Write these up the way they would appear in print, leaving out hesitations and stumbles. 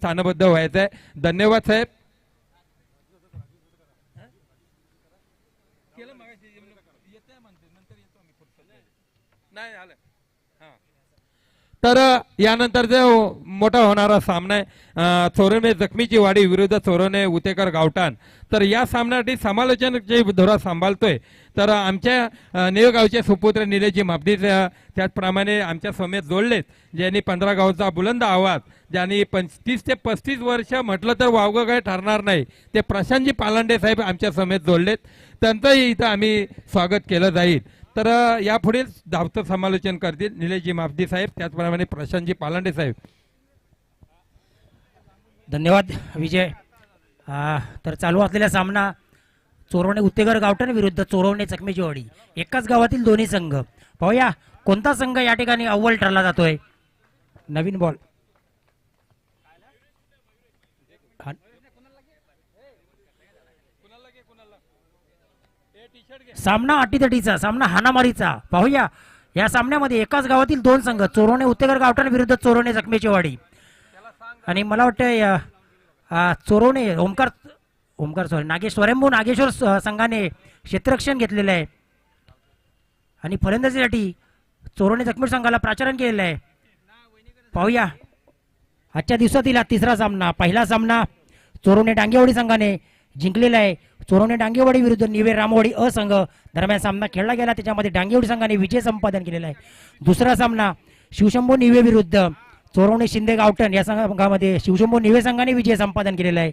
स्थानबद्ध व्हायचं आहे. धन्यवाद साहेब. नाही आलं. तर यानंतर जो मोठा होणारा सामना आहे चोरणे जखमीची वाडी विरुद्ध चोरणे उतेकर गावठाण. तर या सामन्यासाठी समालोचन जे धोरा सांभाळतोय तर आमच्या निळगावचे सुपुत्र निलेशजी मापदी त्याचप्रमाणे आमच्या समेत जोडलेत ज्यांनी 15 गावचा बुलंद आवाज ज्यांनी 35 ते 35 वर्ष म्हटलं तर वावगं काय ठरणार नाही ते प्रशांतजी पालांडे साहेब आमच्या समेत जोडलेत. त्यांचंही इथं आम्ही स्वागत केलं जाईल. तर यापुढील धावतं समालोचन करतील निलेशजी मापदी साहेब त्याचप्रमाणे प्रशांतजी पालांडे साहेब. धन्यवाद विजय. तर चालू असलेला सामना चोरवणे उत्तेकर गावठाण विरुद्ध चोरवणे जखमीची वाडी. एकाच गावातील दोन्ही संघ. पाहूया कोणता संघ या ठिकाणी अव्वल ठरला जातोय. नवीन बॉल. सामना अटीतटीचा, सामना हाणामारीचा. पाहूया या सामन्यामध्ये एकाच गावातील दोन संघ चोरवणे उत्तेकर गावठाण विरुद्ध चोरवणे जखमीची वाडी. आणि मला वाटतं चोरवणे ओमकार सॉरी नागेश स्वयंभू नागेश्वर संघाने क्षेत्ररक्षण घेतलेलं आहे आणि फलंदाजीसाठी चोरवणे जखमी संघाला प्राचारण केलेलं आहे. पाहूया आजच्या दिवसातील हा तिसरा सामना. पहिला सामना चोरवणे डांगेवाडी संघाने जिंकलेला आहे. चोरवणे डांगेवाडी विरुद्ध निवे रामवाडी अ संघ दरम्यान सामना खेळला गेला त्याच्यामध्ये डांगेवाडी संघाने विजय संपादन केलेला आहे. दुसरा सामना शिवशंभू निवे विरुद्ध चोरवणे शिंदे गावठाण या संघामध्ये शिवशंभू निवे संघाने विजय संपादन केलेला आहे.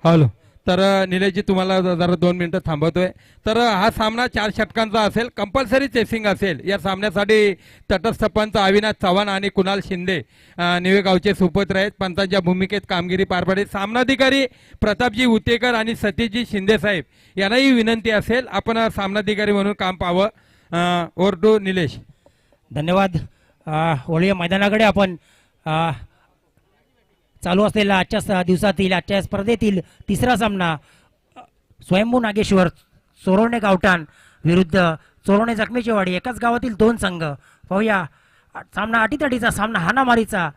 हॅलो. तर निलेशजी तुम्हाला जरा 2 मिनिटं थांबवतोय. तर हा सामना 4 षटकांचा असेल. कंपल्सरी चेसिंग असेल. या सामन्यासाठी तटस्थ पंच अविनाश चव्हाण आणि कुणाल शिंदे निवेगावचे सुपुत्र आहेत. पंचांच्या भूमिकेत कामगिरी पार पाडली. सामनाधिकारी प्रतापजी उतेकर आणि सतीशजी शिंदे साहेब यांनाही विनंती असेल आपण सामनाधिकारी म्हणून काम पाहावं. Over to Nilesh. धन्यवाद. वळूया मैदानाकडे आपण. चालू असलेला आजच्या दिवसातील आजच्या स्पर्धेतील तिसरा सामना स्वयंभू नागेश्वर चोरवणे गावठाण विरुद्ध चोरवणे जखमीची वाडी. एकाच गावातील दोन संघ. पाहूया सामना अटीतटीचा, सामना हाणामारीचा,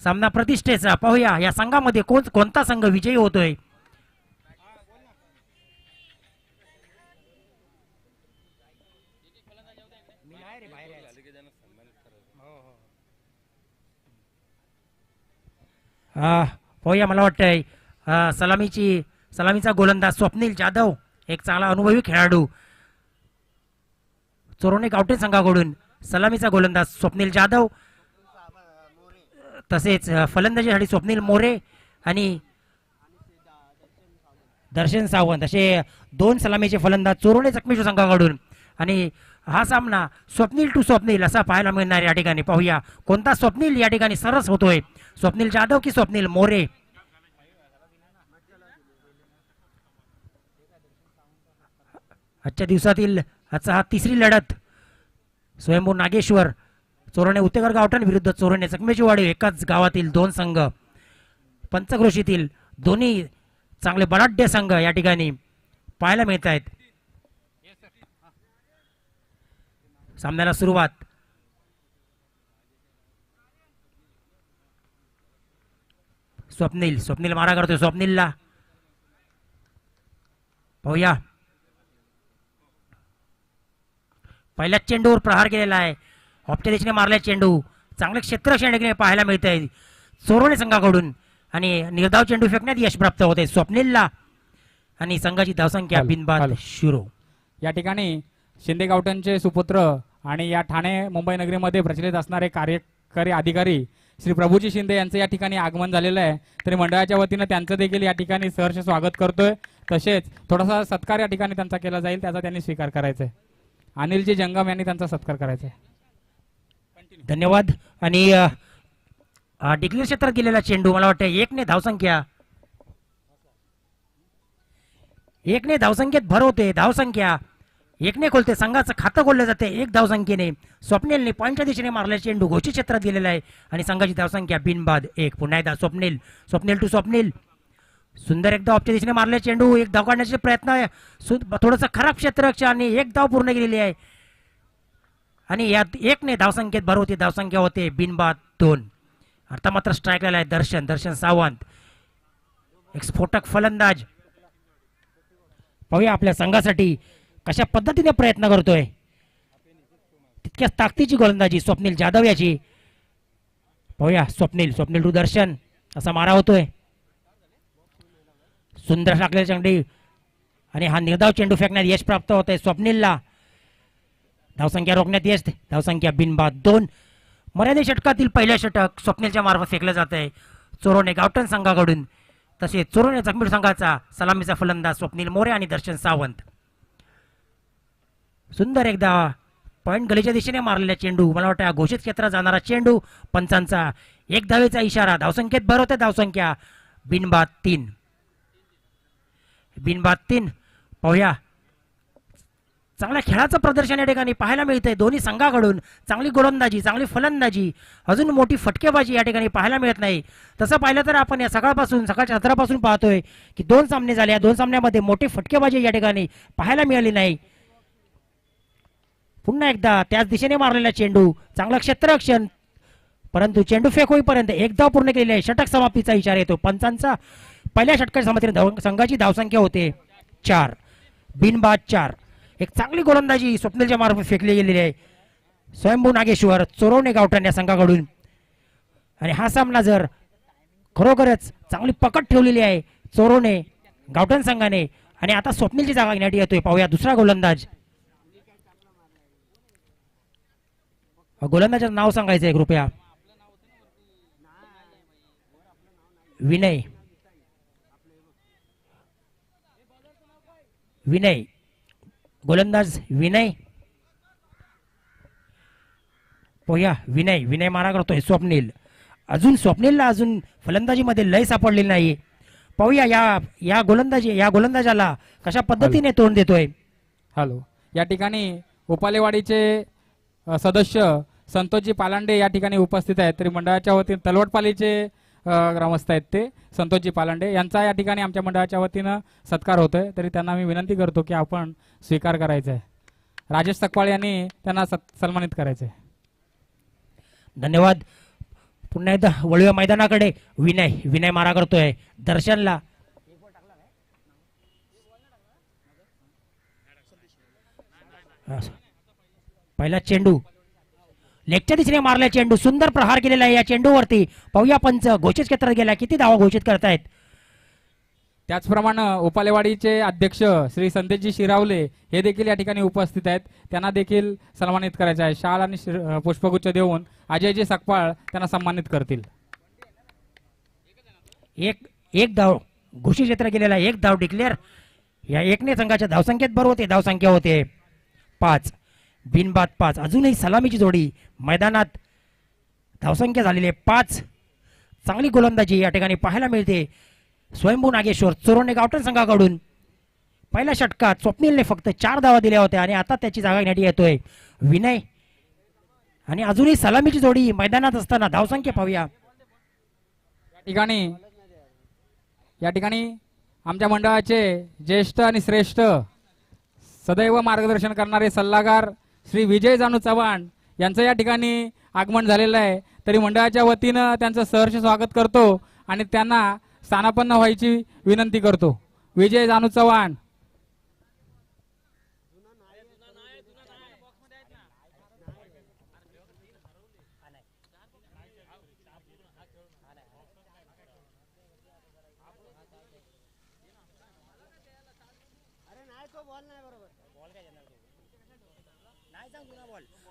सामना प्रतिष्ठेचा. पाहूया या संघामध्ये कोणता संघ विजयी होतोय. पाहूया मला वाटतंय सलामीचा गोलंदाज स्वप्नील जाधव एक चांगला अनुभवी खेळाडू. चोरवणे गावठाण संघाकडून सलामीचा गोलंदाज स्वप्नील जाधव तसेच फलंदाजीसाठी स्वप्नील मोरे आणि दर्शन सावंत असे 2 सलामीचे फलंदाज चोरवणे जखमीच्या संघाकडून. आणि हा सामना स्वप्नील टू स्वप्नील असा पाहायला मिळणार या ठिकाणी. पाहूया कोणता स्वप्नील या ठिकाणी सरस होतोय. स्वप्नील जाधव की स्वप्नील मोरे. आजच्या दिवसातील आजचा हा तिसरी लढत स्वयंभू नागेश्वर चोरवणे उत्तेकर गावठाण विरुद्ध चोरवणे जखमीची वाडी. एकाच गावातील दोन संघ पंचक्रोशीतील दोन्ही चांगले बलाढ्य संघ या ठिकाणी पाहायला मिळत आहेत. सामन्याला सुरुवात. स्वप्नील मारा करतोय. स्वप्नीलला पाहूया पहिल्याच चेंडूवर प्रहार केलेला आहे. ऑफच्या दिशेने मारल्या चेंडू. चांगले क्षेत्ररक्षण पाहायला मिळत आहे चोरवणे संघाकडून आणि निर्धाव चेंडू फेकण्यात यश प्राप्त होते स्वप्नीलला. आणि संघाची धावसंख्या बिनबाद 0. या ठिकाणी शिंदे गावठाणचे सुपुत्र आणि या ठाणे मुंबई नगरीमध्ये प्रचलित असणारे कार्यकारी अधिकारी श्री प्रभूजी शिंदे यांचं या ठिकाणी आगमन झालेलं आहे. तरी मंडळाच्या वतीनं त्यांचं देखील या ठिकाणी सहर्ष स्वागत करतोय. तसेच थोडासा सत्कार या ठिकाणी त्यांचा केला जाईल त्याचा त्यांनी स्वीकार करायचा आहे. अनिलजी जंगम यांनी त्यांचा सत्कार करायचा आहे. धन्यवाद. आणि डिक्लेअर क्षेत्रात गेलेला चेंडू मला वाटतं 1 धावसंख्या 1 धावसंख्येत भर होते. धावसंख्या 1 खोलते. संघाचं खातं खोललं जाते 1 धावसंख्येने. स्वप्नीलने पॉईंटच्या दिशेने मारलेला चेंडू घोषित क्षेत्रात गेलेला आहे आणि संघाची धावसंख्या बिनबाद 1. पुन्हा एकदा स्वप्नील टू स्वप्नील. सुंदर एकदा ऑफच्या दिशेने मारले चेंडू. 1 धाव काढण्याचे प्रयत्न थोडंसं खराब क्षेत्ररक्षण आणि 1 धाव पूर्ण केलेली आहे आणि यात 1 धावसंख्येत भर होते. धावसंख्या होते बिनबाद 2. आता मात्र स्ट्राईक आलाय दर्शन सावंत, एक स्फोटक फलंदाज. पाहूया आपल्या संघासाठी कशा पद्धतीने प्रयत्न करतोय. तितक्याच ताकदीची गोलंदाजी स्वप्नील जाधव याची. पाहूया स्वप्नील टू दर्शन, असा मारा होतोय. सुंदर टाकलेला चेंडू आणि हा निर्धाव चेंडू फेकण्यात यश प्राप्त होत आहे स्वप्नीलला. धावसंख्या रोखण्यात यश, धावसंख्या बिनबाद 2. मर्यादित षटकातील पहिल्या षटक स्वप्नीलच्या मार्फत फेकलं जात आहे चोरोने गावठण संघाकडून. तसेच चोरोने जखमी संघाचा सलामीचा फलंदाज स्वप्नील मोरे आणि दर्शन सावंत. सुंदर एकदा पॉइंट गलीच्या दिशेने मारलेला चेंडू, मला वाटतं घोषित क्षेत्रात जाणारा चेंडू. पंचांचा 1 धावेचा इशारा. धावसंख्येत भर होते, धावसंख्या बिनबाद 3. पाहूया चांगल्या खेळाचं प्रदर्शन या ठिकाणी पाहायला मिळतंय दोन्ही संघाकडून. चांगली गोलंदाजी, चांगली फलंदाजी, अजून मोठी फटकेबाजी या ठिकाणी पाहायला मिळत नाही. तसं पाहिलं तर आपण या सकाळच्या 17 पाहतोय की 2 सामने झाले. या 2 सामन्यामध्ये मोठी फटकेबाजी या ठिकाणी पाहायला मिळाली नाही. पुन्हा एकदा त्याच दिशेने मारलेला चेंडू, चांगला क्षेत्ररक्षण, परंतु चेंडू फेक होईपर्यंत 1 धाव पूर्ण केलेली आहे. षटक समाप्तीचा इशारा येतो पंचांचा. पहिल्या षटकाच्या समाप्तीने संघाची धावसंख्या होते 4, बिनबाद 4. एक चांगली गोलंदाजी स्वप्नीलच्या मार्फत फेकली गेलेली आहे स्वयंभू नागेश्वर चोरवणे गावठण या संघाकडून. आणि हा सामना जर खरोखरच चांगली पकड ठेवलेली आहे चोरवणे गावठण संघाने. आणि आता स्वप्नीलची जागा घेण्यासाठी येतोय. पाहूया दुसरा गोलंदाज. गोलंदाजाचं नाव सांगायचंय कृपया. विनय गोलंदाज विनय. पाहूया विनय मारा करतोय स्वप्नील. स्वप्नीलला अजून फलंदाजीमध्ये लय सापडलेली नाही. पाहूया या गोलंदाजाला कशा पद्धतीने तोंड देतोय. हॅलो, या ठिकाणी उपालेवाडीचे सदस्य संतोषजी पालांडे या ठिकाणी उपस्थित आहेत. तरी मंडळाच्या वतीने तलवटपालीचे ग्रामस्थ आहेत ते संतोषजी पालांडे यांचा या ठिकाणी आमच्या मंडळाच्या वतीनं सत्कार होतोय. तरी त्यांना मी विनंती करतो की आपण स्वीकार करायचा आहे. राजेश सकपाळ यांनी त्यांना सन्मानित करायचं आहे. धन्यवाद. पुन्हा एकदा वळूया मैदानाकडे. विनय मारा करतोय दर्शनला. पहिला चेंडू लेगच्या दिशेने मारला चेंडू. सुंदर प्रहार केलेला आहे या चेंडूवरती. पाहूया पंच घोषित क्षेत्रात गेला, किती धावा घोषित करतायत. त्याचप्रमाणे उपालेवाडीचे अध्यक्ष श्री संदेशजी शिरावले हे देखील या ठिकाणी उपस्थित आहेत. त्यांना देखील सन्मानित करायचे आहे. शाल आणि पुष्पगुच्छ देऊन अजयजी सकपाळ त्यांना सन्मानित करतील. एक धाव घोषित क्षेत्र गेलेला, 1 धाव डिक्लेअर. या एकने संघाच्या धावसंख्येत भर होते, धावसंख्या होते 5, बिनबाद 5. अजूनही सलामीची जोडी मैदानात. धावसंख्या झालेली आहे 5. चांगली गोलंदाजी या ठिकाणी पाहायला मिळते स्वयंभू नागेश्वर चोरोने गावठण संघाकडून. पहिल्या षटकात स्वप्नीलने फक्त 4 धावा दिल्या होत्या आणि आता त्याची जागा घेण्यासाठी येतोय विनय. आणि अजूनही सलामीची जोडी मैदानात असताना धावसंख्या पाहूया. या ठिकाणी आमच्या मंडळाचे ज्येष्ठ आणि श्रेष्ठ सदैव मार्गदर्शन करणारे सल्लागार श्री विजय जानू चव्हाण यांचं या ठिकाणी आगमन झालेलं आहे. तरी मंडळाच्या वतीनं त्यांचं सहर्ष स्वागत करतो आणि त्यांना स्थानापन्न व्हायची विनंती करतो. विजय जानू चव्हाण.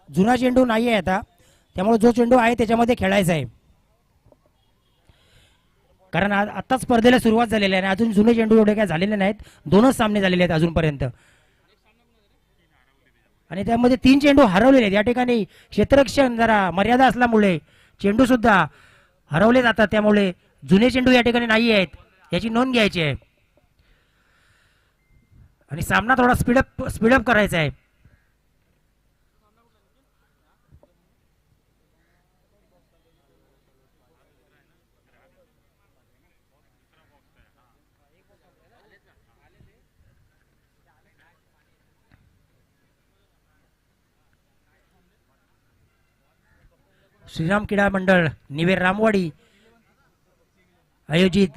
जुना चेंडू नाही आहे आता, त्यामुळे जो चेंडू आहे त्याच्यामध्ये खेळायचा आहे. कारण आता स्पर्धेला सुरुवात झालेली आहे आणि अजून जुने चेंडू एवढे काय झालेले नाहीत. 2च सामने झालेले आहेत अजूनपर्यंत आणि त्यामध्ये 3 चेंडू हरवलेले आहेत. या ठिकाणी क्षेत्ररक्षण जरा मर्यादा असल्यामुळे चेंडू सुद्धा हरवले जातात. त्यामुळे जुने चेंडू या ठिकाणी नाही आहेत, याची नोंद घ्यायची आहे. आणि सामना थोडा स्पीडअप करायचा आहे. श्रीराम क्रीडा मंडळ निवेर रामवाडी आयोजित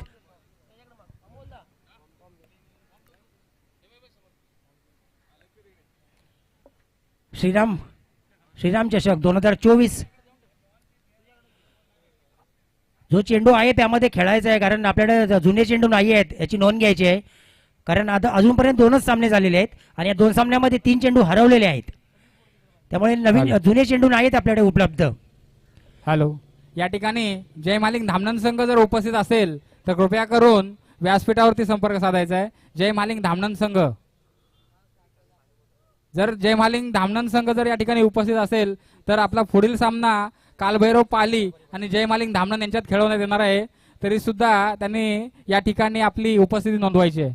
श्रीराम चषक 2024 जो चेंडू आहे त्यामध्ये खेळायचा आहे, कारण आपल्याकडे जुने चेंडू नाही आहेत याची नोंद घ्यायची आहे. कारण आता अजूनपर्यंत 2च सामने झालेले आहेत आणि या 2 सामन्यामध्ये 3 चेंडू हरवलेले आहेत. त्यामुळे नवीन जुने चेंडू नाहीत आपल्याकडे उपलब्ध. हॅलो, या ठिकाणी जय मालिक धामणन संघ जर उपस्थित असेल तर कृपया करून व्यासपीठावरती संपर्क साधायचा आहे. जय मालिक धामणन संघ, जर जय मालिक धामणन संघ जर या ठिकाणी उपस्थित असेल तर आपला पुढील सामना कालभैरव पाली आणि जय मालिक धामणन यांच्यात खेळवण्यात येणार आहे. तरी सुद्धा त्यांनी या ठिकाणी आपली उपस्थिती नोंदवायची आहे.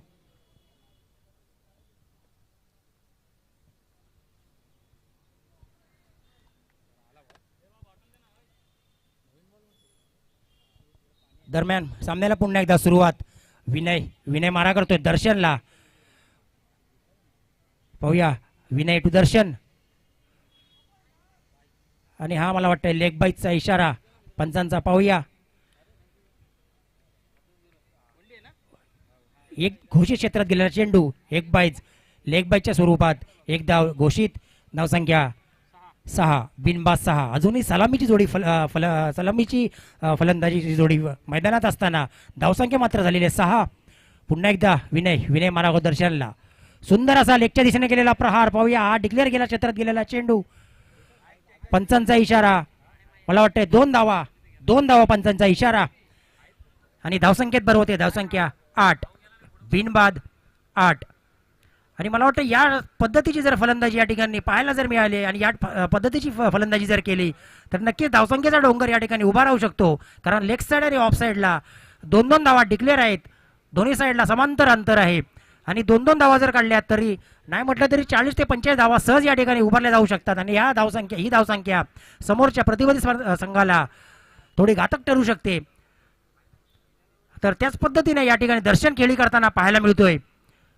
दरम्यान सामन्याला पुन्हा एकदा सुरुवात. विनय मारा करतोय दर्शनला. पाहूया विनय टू दर्शन, आणि हा मला वाटतं लेग बाईटचा इशारा पंचांचा. पाहूया एक घोषित क्षेत्रात गेलेला चेंडू, एक बाईज लेग बाईटच्या स्वरूपात, एक धाव घोषित, धावसंख्या 6, बिनबाद 6. अजूनही सलामीची जोडी सलामीची फलंदाजीची जोडी मैदानात असताना धावसंख्या मात्र झालेली आहे 6. पुन्हा एकदा विनय मारा दर्शनला. सुंदर असा लेगच्या दिशेने केलेला प्रहार. पाहूया हा डिक्लेअर गेला क्षेत्रात गेलेला चेंडू. पंचांचा इशारा, मला वाटतंय 2 धावा पंचांचा इशारा, आणि धावसंख्येत बरोबर होते. धावसंख्या 8, बिनबाद 8. आणि मला वाटतं या पद्धतीची जर फलंदाजी या ठिकाणी पाहायला जर मिळाली आणि या पद्धतीची फलंदाजी जर केली तर नक्कीच धावसंख्येचा डोंगर या ठिकाणी उभा राहू शकतो. कारण लेग साईड आणि ऑफ साईडला 2-2 धावा डिक्लेअर आहेत. दोन्ही साईडला समांतर अंतर आहे आणि 2-2 धावा जर काढल्या तरी नाही म्हटलं तरी 40 ते 45 धावा सहज या ठिकाणी उभारल्या जाऊ शकतात. आणि ही धावसंख्या समोरच्या प्रतिनिधी संघाला थोडी घातक ठरू शकते. तर त्याच पद्धतीने या ठिकाणी दर्शन खेळी करताना पाहायला मिळतोय.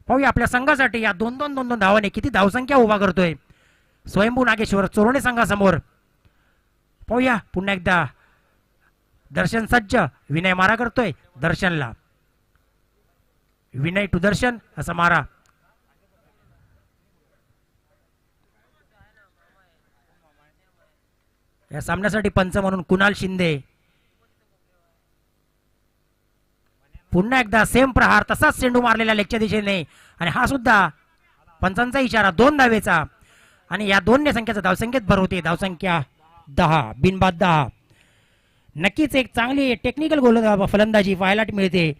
पाहूया आपल्या संघासाठी या 2-2 धावाने किती धावसंख्या उभा करतोय स्वयंभू नागेश्वर चोरणे संघासमोर. पाहूया पुन्हा एकदा दर्शन सज्ज. विनय मारा करतोय दर्शनला. विनय टू दर्शन असा मारा. या सामन्यासाठी पंच म्हणून कुणाल शिंदे. पुन्हा एकदा सेम प्रहार, तसाच चेंडू मारलेला लेगच्या दिशेने, आणि हा सुद्धा पंचांचा इशारा 2 धावेचा, आणि या 2 संख्येचा धावसंख्येत भर होते. धावसंख्या 10, बिनबाद 10. नक्कीच एक चांगली टेक्निकल फलंदाजी पाहायला मिळते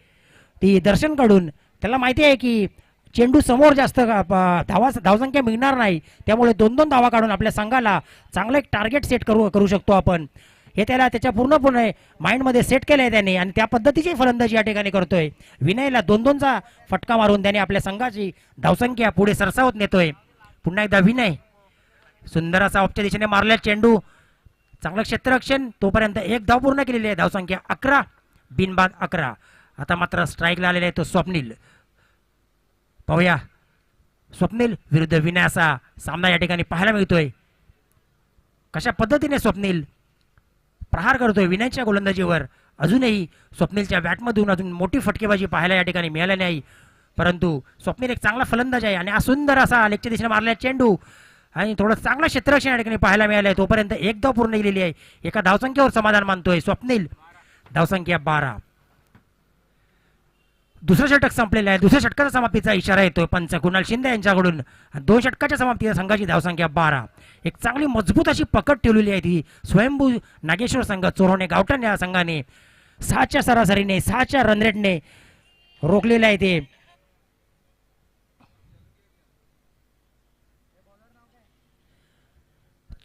ती दर्शनकडून. त्याला माहिती आहे की चेंडू समोर जास्त धावसंख्या मिळणार नाही, त्यामुळे 2-2 धावा काढून आपल्या संघाला चांगलं एक टार्गेट सेट करू शकतो आपण. हे त्याला त्याच्या पूर्णपणे माइंडमध्ये सेट केलं आहे त्याने, आणि त्या पद्धतीची फलंदाजी या ठिकाणी करतोय. विनयला 2-2चा फटका मारून त्याने आपल्या संघाची धावसंख्या पुढे सरसावत नेतोय. पुन्हा एकदा विनय. सुंदर असा ऑफच्या दिशेने मारलेला चेंडू, चांगलं क्षेत्ररक्षण. तोपर्यंत 1 धाव पूर्ण केलेली आहे. धावसंख्या 11, बिनबाद 11. आता मात्र स्ट्राईकला आलेला आहे तो स्वप्नील. पाहूया स्वप्नील विरुद्ध विनय असा सामना या ठिकाणी पाहायला मिळतोय. कशा पद्धतीने स्वप्नील प्रहार करतोय विनयच्या गोलंदाजीवर. अजूनही स्वप्नीलच्या बॅटमधून अजून मोठी फटकेबाजी पाहायला या ठिकाणी मिळाली नाही, परंतु स्वप्नील एक चांगला फलंदाज आहे. आणि हा सुंदर असा लेगच्या दिशेने मारलेला चेंडू आणि थोडं चांगलं क्षेत्ररक्षण या ठिकाणी पाहायला मिळालं आहे. तोपर्यंत 1 धाव पूर्ण केलेली आहे. एका धावसंख्येवर समाधान मानतोय स्वप्नील. धावसंख्या 12. दुसरं षटक संपलेलं आहे. दुसऱ्या षटकाचा समाप्तीचा इशारा येतोय पंच कुणाल शिंदे यांच्याकडून. 2 षटकाच्या समाप्तीच्या संघाची धावसंख्या 12. एक चांगली मजबूत अशी पकड ठेवलेली आहे ती स्वयंभू नागेश्वर संघ चोरवणे गावठाण या संघाने 6च्या सरासरीने 6च्या रनरेटने रोखलेलं आहे ते.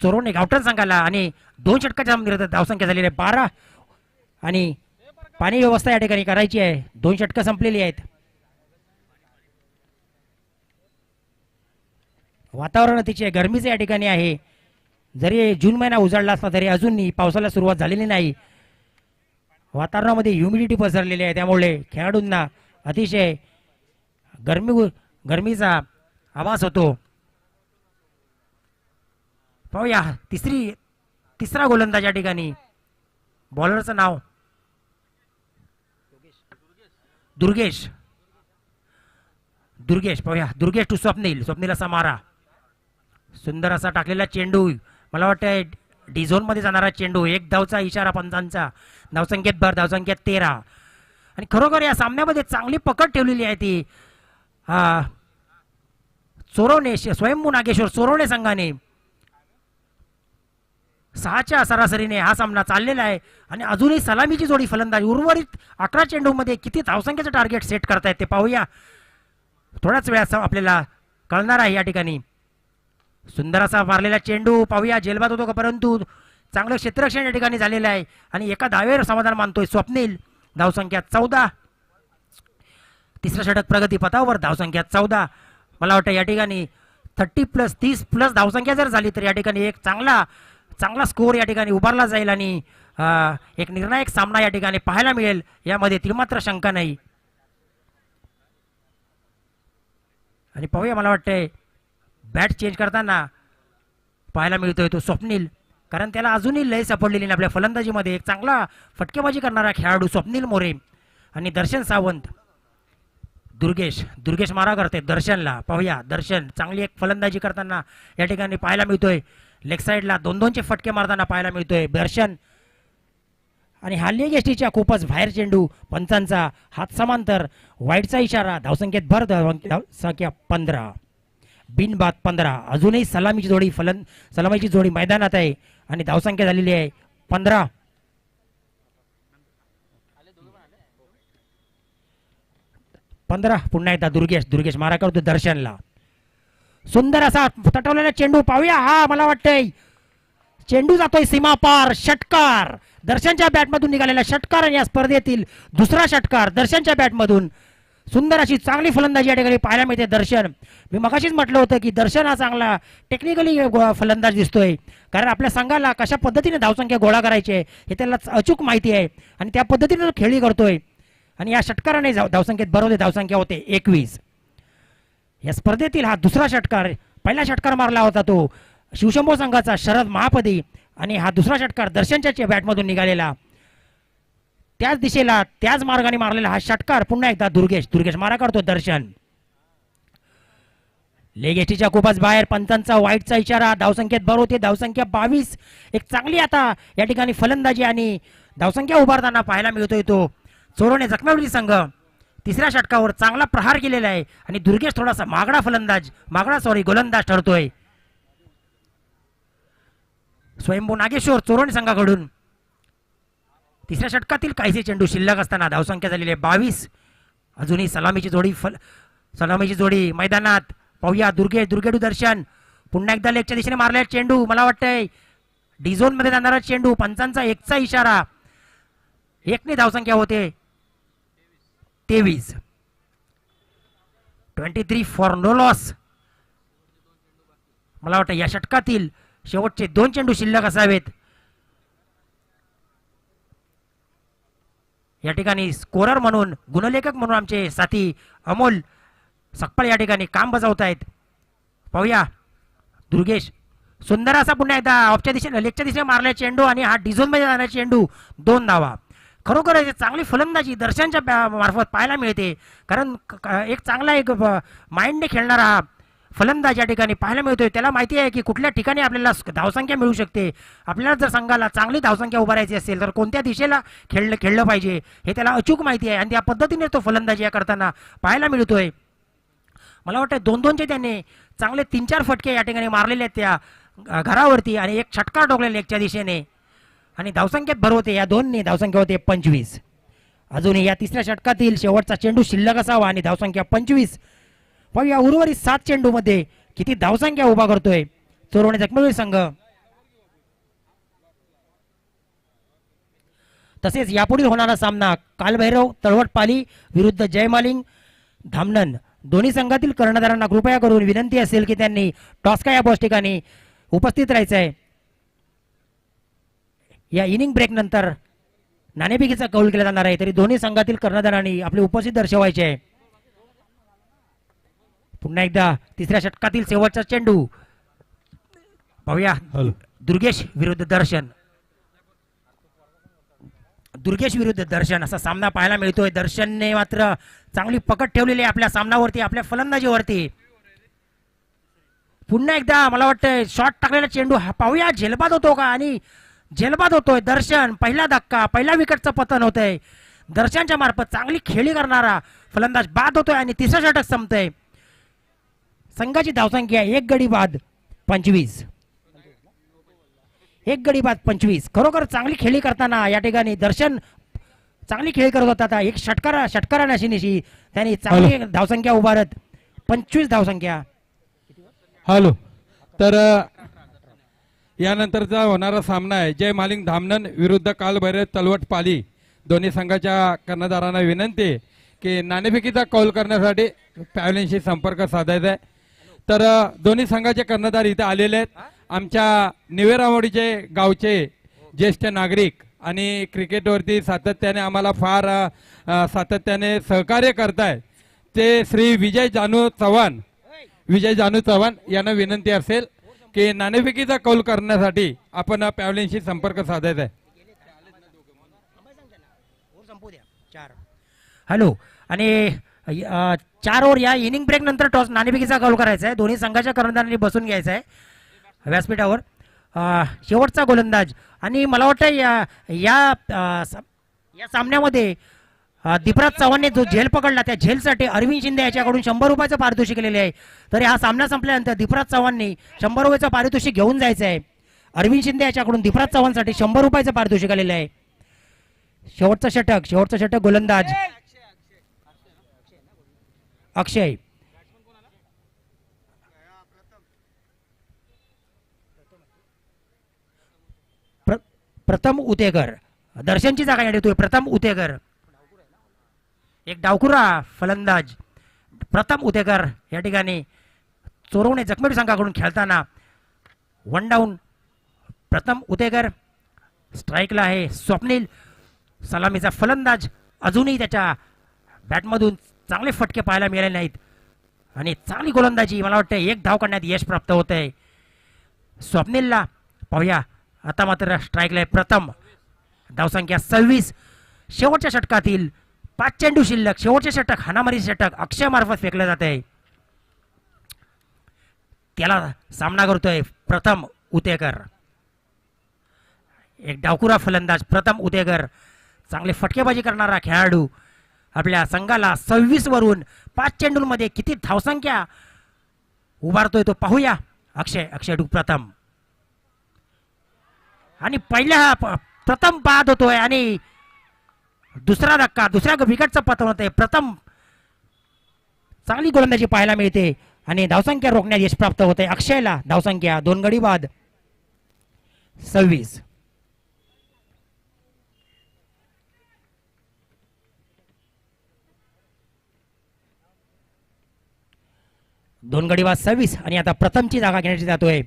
चोरवणे गावठाण संघाला आणि 2 षटकाच्या धावसंख्या झालेली आहे 12. आणि पाणी व्यवस्था या ठिकाणी करायची आहे. 2 षटकं संपलेली आहेत. वातावरण अतिशय गरमीचे या ठिकाणी आहे. जरी जून महिना उजाडला असला तरी अजूनही पावसाला सुरुवात झालेली नाही. वातावरणामध्ये ह्युमिडिटी पसरलेली आहे, त्यामुळे खेळाडूंना अतिशय गरमीचा आभास होतो. पाहूया तिसरा गोलंदाज या ठिकाणी. बॉलरचं नाव दुर्गेश. दुर्गेश पाहूया. दुर्गेश टू स्वप्नील. स्वप्नील असा मारा. सुंदर असा टाकलेला चेंडू. मला वाटतं डी झोन मध्ये जाणारा चेंडू. एक धावचा इशारा पंचांचा. धावसंख्येत भर. धावसंख्येत 13. आणि खरोखर या सामन्यामध्ये चांगली पकड ठेवलेली आहे ती चोरवणे स्वयंभू नागेश्वर चोरवणे संघाने. 6च्या सरासरीने हा सामना चाललेला आहे. आणि अजूनही सलामीची जोडी फलंदाज. उर्वरित 11 चेंडूमध्ये किती धावसंख्येचं टार्गेट सेट करतायत ते पाहूया. थोड्याच वेळात आपल्याला कळणार आहे या ठिकाणी. सुंदर असा मारलेला चेंडू पाहूया. जेलबाद होतो का, परंतु चांगलं क्षेत्ररक्षण या ठिकाणी झालेलं आहे. आणि एका धावेवर समाधान मानतोय स्वप्नील. धावसंख्या 14. तिसरा षटक प्रगती पथावर. धावसंख्या 14. मला वाटतं या ठिकाणी 30+, 30+ धावसंख्या जर झाली तर या ठिकाणी एक चांगला स्कोर या ठिकाणी उभारला जाईल. आणि एक निर्णायक सामना या ठिकाणी पाहायला मिळेल. यामध्ये तिळमात्र शंका नाही. आणि पाहूया. मला वाटतंय बॅट चेंज करताना पाहायला मिळतोय तो स्वप्नील. कारण त्याला अजूनही लय सापडलेली नाही आपल्या फलंदाजीमध्ये. एक चांगला फटकेबाजी करणारा खेळाडू स्वप्नील मोरे. आणि दर्शन सावंत. दुर्गेश मारा करते दर्शनला. पाहूया. दर्शन चांगली एक फलंदाजी करताना या ठिकाणी पाहायला मिळतोय. लेग साईडला 2-2चे फटके मारताना पाहायला मिळतोय दर्शन. आणि हा लेग एसटीच्या खूपच बाहेर चेंडू. पंचांचा हात समांतर. वाईटचा इशारा. धावसंख्येत भर. धावसंख्या 15. बिनबाद 15. अजूनही सलामीची जोडी मैदानात आहे. आणि धावसंख्या झालेली आहे 15. पुन्हा एकदा दुर्गेश मारा करतो दर्शनला. सुंदर असा तटवलेला चेंडू पाहूया. हा मला वाटतंय चेंडू जातोय सीमा पार. षटकार. दर्शनच्या बॅटमधून निघालेला षटकार. आणि या स्पर्धेतील दुसरा षटकार दर्शनच्या बॅटमधून. सुंदर अशी चांगली फलंदाजी या ठिकाणी पाहायला मिळते दर्शन. मी मगाशीच म्हटलं होतं की दर्शन हा चांगला टेक्निकली फलंदाज दिसतोय. कारण आपल्या संघाला कशा पद्धतीने धावसंख्या गोळा करायची आहे हे त्याला अचूक माहिती आहे. आणि त्या पद्धतीने तो खेळी करतोय. आणि या षटकाराने धावसंख्येत भरवले. धावसंख्या होते 21. या स्पर्धेतील हा दुसरा षटकार. पहिला षटकार मारला होता तो शिवशंभो संघाचा शरद महापदी. आणि हा दुसरा षटकार दर्शनच्या बॅटमधून निघालेला. त्याच दिशेला त्याच मार्गाने मारलेला हा षटकार. पुन्हा एकदा दुर्गेश मारा करतो दर्शन. लेग एसटीच्या खूपच बाहेर. पंचांचा वाईटचा इशारा. धावसंख्येत भर होते. धावसंख्या 22. एक चांगली आता या ठिकाणी फलंदाजी आणि धावसंख्या उभारताना पाहायला मिळतोय तो चोरवणे जखमेवली संघ. तिसऱ्या षटकावर चांगला प्रहार केलेला आहे. आणि दुर्गेश थोडासा गोलंदाज ठरतोय. स्वयंभू नागेश्वर चोरवणे संघाकडून. तिसऱ्या षटकातील काहीसे चेंडू शिल्लक असताना धावसंख्या झालेली आहे 22. अजूनही सलामीची जोडी मैदानात. पाहूया. दुर्गेश दर्शन. पुन्हा एकदा लेगच्या दिशेने मारलेला चेंडू. मला वाटतंय डी झोन मध्ये जाणारा चेंडू. पंचांचा 1चा इशारा. 1ने धावसंख्या होते 23. 23 फॉर नो लॉस. मला वाटतं या षटकातील शेवटचे 2 चेंडू शिल्लक असावेत. या ठिकाणी स्कोरर म्हणून गुणलेखक म्हणून आमचे साथी अमोल सकपाळ या ठिकाणी काम बजावत आहेत. पाहूया. दुर्गेश सुंदर असा पुन्हा एकदा ऑफच्या दिशेने लेगच्या दिशेने मारला चेंडू. आणि हा डिझोन मध्ये जाणारा चेंडू 2 धावा. खरोखर चांगली फलंदाजी दर्शनच्या मार्फत पाहायला मिळते. कारण एक चांगला माइंडने खेळणारा फलंदाज या ठिकाणी पाहायला मिळतोय. त्याला माहिती आहे की कुठल्या ठिकाणी आपल्याला धावसंख्या मिळू शकते. आपल्याला जर संघाला चांगली धावसंख्या उभारायची असेल तर कोणत्या दिशेला खेळलं पाहिजे हे त्याला अचूक माहिती आहे. आणि त्या पद्धतीने तो फलंदाजी करताना पाहायला मिळतोय. मला वाटतं 2-2चे त्याने चांगले 3-4 फटके या ठिकाणी मारलेले आहेत त्या घरावरती. आणि एक षटकार ठोकलेला एकच्या दिशेने. आणि धावसंख्येत भर होते. या 2ने धावसंख्या होते 25. अजूनही या तिसऱ्या षटकातील शेवटचा चेंडू शिल्लक असावा. आणि धावसंख्या 25. पाहूया उर्वरित 7 चेंडू मध्ये किती धावसंख्या उभा करतोय चोरवणे जखमेवली संघ. तसेच यापुढील होणारा सामना कालभैरव तळवटपाली विरुद्ध जयमालिंग धामणन. दोन्ही संघातील कर्णधारांना कृपया करून विनंती असेल की त्यांनी टॉस्का या बॉस ठिकाणी उपस्थित राहायचं आहे. या इनिंग ब्रेक नंतर नाणेफेकीचा कौल केला जाणार आहे. तरी दोन्ही संघातील कर्णधारांनी आपली उपस्थिती दर्शवायची आहे. पुन्हा एकदा तिसऱ्या षटकातील शेवटचा चेंडू. पाहूया. दुर्गेश विरुद्ध दर्शन. दुर्गेश विरुद्ध दर्शन असा सामना पाहायला मिळतोय. दर्शनने मात्र चांगली पकड ठेवलेली आहे आपल्या सामनावरती, आपल्या फलंदाजीवरती. पुन्हा एकदा मला वाटतं शॉट टाकलेला चेंडू पाहूया झेलबाद होतो का, आणि झेलबाद होतोय. दर्शन पहिला धक्का, पहिल्या विकेटचं पतन होतंय. दर्शनच्या मार्फत चांगली खेळी करणारा फलंदाज बाद होतोय आणि तिसरं षटक संपतंय. संघाची धावसंख्या 1 गडी बाद 25. 1 गडी बाद 25. खरोखर चांगली खेळी करताना या ठिकाणी दर्शन चांगली खेळी करत होता. एक षटकारा नशिनीशी त्यांनी चांगली धावसंख्या उभारत 25 धावसंख्या. हॅलो. तर यानंतरचा होणारा सामना आहे जय मालिंग धामणन विरुद्ध कालभैरव तलवट पाली. दोन्ही संघाच्या कर्णधारांना विनंती आहे की नाणेफेकीचा कौल करण्यासाठी पॅव्हलियनशी संपर्क साधायचा आहे. तर दोन्ही संघाचे कर्णधार इथे आलेले आहेत. आमच्या निवेरामोडीचे गावचे ज्येष्ठ नागरिक आणि क्रिकेटवरती सातत्याने आम्हाला फार सातत्याने सहकार्य करताय ते श्री विजय जानू चव्हाण यांना विनंती असेल की नाणेफेकीचा कौल करण्यासाठी आपण पॅव्हलियनशी संपर्क साधायचा आहे. हॅलो. आणि 4 ओव्हर या इनिंग ब्रेक नंतर टॉस नाणेफेकीचा कौल करायचा आहे. दोन्ही संघाच्या कर्णधारांनी बसून घ्यायचा आहे व्यासपीठावर. शेवटचा गोलंदाज आणि मला वाटतं या सामन्यामध्ये दीपराज चव्हाणने जो झेल पकडला त्या झेलसाठी अरविंद शिंदे याच्याकडून 100 रुपयाचं पारितोषिक केलेले आहे. तर हा सामना संपल्यानंतर दीपराज चव्हाणने 100 रुपयाचं पारितोषिक घेऊन जायचं आहे. अरविंद शिंदे याच्याकडून दीपराज चव्हाणसाठी 100 रुपयाचं पारितोषिक आलेलं आहे. शेवटचं षटक गोलंदाज अक्षय. प्रथम उतेकर दर्शनची जागा येतोय. प्रथम उतेकर एक डावखुरा फलंदाज प्रथम उतेकर या ठिकाणी चोरवणे जखमेट संघाकडून खेळताना 1 डाऊन. प्रथम उतेकर स्ट्राईकला आहे. स्वप्नील सलामीचा फलंदाज अजूनही त्याच्या बॅटमधून चांगले फटके पाहायला मिळाले नाहीत आणि चांगली गोलंदाजी मला वाटतं 1 धाव करण्यात यश प्राप्त होत आहे स्वप्नीलला. पाहूया आता मात्र स्ट्राईकला आहे प्रथम. धावसंख्या 26. शेवटच्या षटकातील 5 चेंडू शिल्लक. शेवटचे षटक हाणामारी षटक अक्षय मार्फत फेकलं जात आहे. त्याला सामना करतोय प्रथम उतेकर. एक डावखुरा फलंदाज प्रथम उतेकर चांगले फटकेबाजी करणारा खेळाडू आपल्या संघाला 26 वरून 5 चेंडूंमध्ये किती धावसंख्या उभारतोय तो पाहूया. अक्षय प्रथम आणि पहिल्या प्रथम बाद होतोय आणि दुसरा धक्का दुसऱ्या विकेटचं पतन होतंय. प्रथम चांगली गोलंदाजी पाहायला मिळते आणि धावसंख्या रोखण्यात यश प्राप्त होते अक्षयला. धावसंख्या 2 गडी बाद 26. दोन गडी बाद 26 आणि आता प्रथमची जागा घेण्याची जातोय.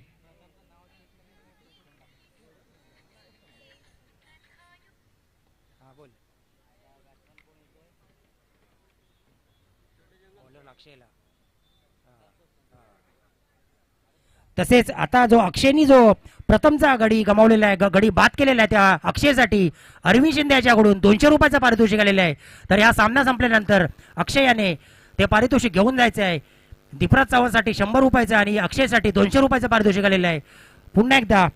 तसेच आता जो अक्षयनी जो प्रथमचा गडी गमावलेला आहे गडी बाद केलेला आहे त्या अक्षयसाठी अरविंद शिंदे याच्याकडून 200 रुपयाचं पारितोषिक आलेलं आहे. तर या सामना संपल्यानंतर अक्षय याने ते पारितोषिक घेऊन जायचं आहे. दीपराज चव्हाणसाठी 100 रुपयाचं आणि अक्षयसाठी 200 रुपयाचं पारितोषिक आलेलं आहे. पुन्हा एकदा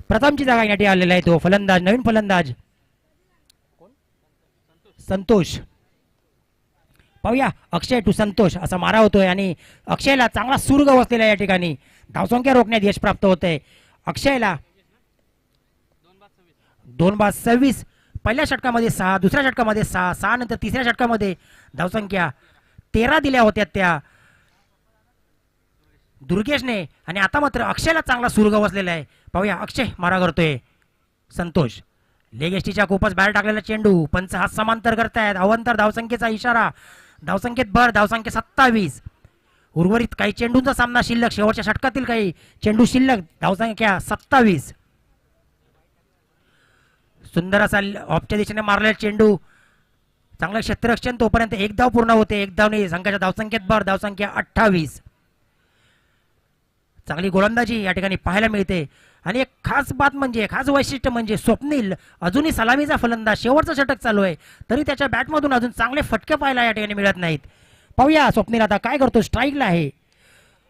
प्रथमची जागा घेण्यासाठी आलेला आहे तो फलंदाज नवीन फलंदाज संतोष. पाहूया अक्षय टू संतोष असा मारा होतोय आणि अक्षयला चांगला सूर गवसलेला या ठिकाणी धावसंख्या रोखण्यात यश प्राप्त होतंय अक्षयला. 2 बाद 26. पहिल्या षटकामध्ये 6 दुसऱ्या षटकामध्ये 6 नंतर तिसऱ्या षटकामध्ये धावसंख्या 13 दिल्या होत्या त्या दुर्गेशने आणि आता मात्र अक्षयला चांगला सूर गवसलेला आहे. पाहूया अक्षय मारा करतोय संतोष. लेग एसटीच्या खूपच बाहेर टाकलेला चेंडू पंच हात समांतर करतायत. अवंतर धावसंख्येचा इशारा. धावसंख्येत भर. धावसंख्या 27. उर्वरित काही चेंडूंचा सामना शिल्लक. शेवटच्या षटकातील काही चेंडू शिल्लक. धावसंख्या 27. सुंदर असा ऑफच्या दिशेने मारलेला चेंडू चांगलं क्षेत्ररक्षण तोपर्यंत 1 धाव पूर्ण होते. 1 धावने संघाच्या धावसंख्येत भर. धावसंख्या 28. चांगली गोलंदाजी या ठिकाणी पाहायला मिळते. आणि एक खास बात म्हणजे खास वैशिष्ट्य म्हणजे स्वप्नील अजूनही सलामीचा फलंदाज, शेवटचं षटक चालू आहे तरी त्याच्या बॅटमधून अजून चांगले फटके पाहायला या ठिकाणी मिळत नाहीत. पाहूया स्वप्नील आता काय करतो, स्ट्राईकला आहे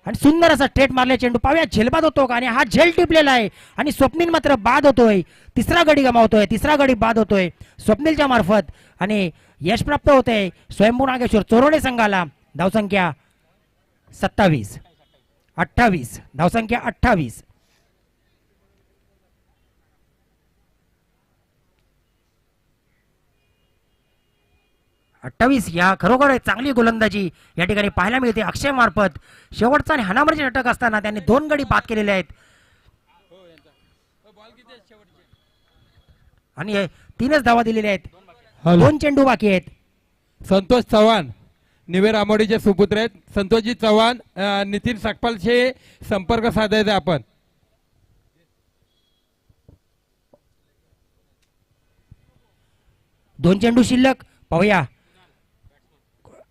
आणि सुंदर असा स्ट्रेट मारले चेंडू. पाहूया झेलबाद होतो का, आणि हा झेल टिपलेला आहे आणि स्वप्नील मात्र बाद होतोय. तिसरा गडी गमावतोय, तिसरा गडी बाद होतोय स्वप्नीलच्या मार्फत आणि यश प्राप्त होते स्वयंभू नागेश्वर चोरोडे संघाला. धावसंख्या 28 धावसंख्या 28. या खरोखर एक चांगली गोलंदाजी या ठिकाणी पाहायला मिळते अक्षय मार्फत. शेवटचा आणि हाणामारीचे षटक असताना त्यांनी 2 गडी बाद केलेले आहेत आणि 3च धावा दिलेल्या आहेत. 2 चेंडू बाकी आहेत. संतोष चव्हाण निवेर आमोडीचे सुपुत्र आहेत. संतोषजी चव्हाण नितीन सकपालशी संपर्क साधायचा आपण. दोन चेंडू शिल्लक. पाहूया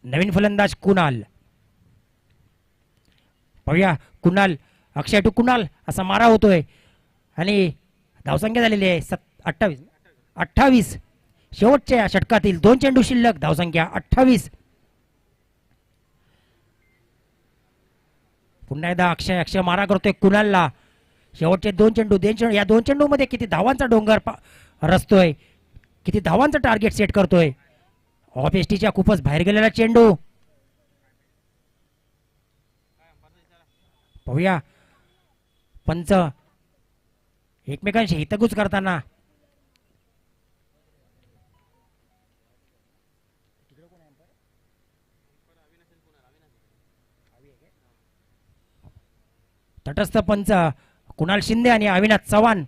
नवीन फलंदाज कुणाल. पाहूया कुणाल, अक्षय टू कुणाल असा मारा होतोय आणि धावसंख्या झालेली आहे 28. शेवटच्या षटकातील 2 चेंडू शिल्लक, धावसंख्या 28. पुन्हा एकदा अक्षय मारा करतोय कुणालला. शेवटचे 2 चेंडू या 2 चेंडू मध्ये किती धावांचा डोंगर रचतोय, किती धावांचं टार्गेट सेट करतोय. ऑफ एसटीच्या खूपच बाहेर गेलेला चेंडू. पाहूया पंच एकमेकांशी हितगुज करताना. तटस्थ पंच कुणाल शिंदे आणि अविनाश चव्हाण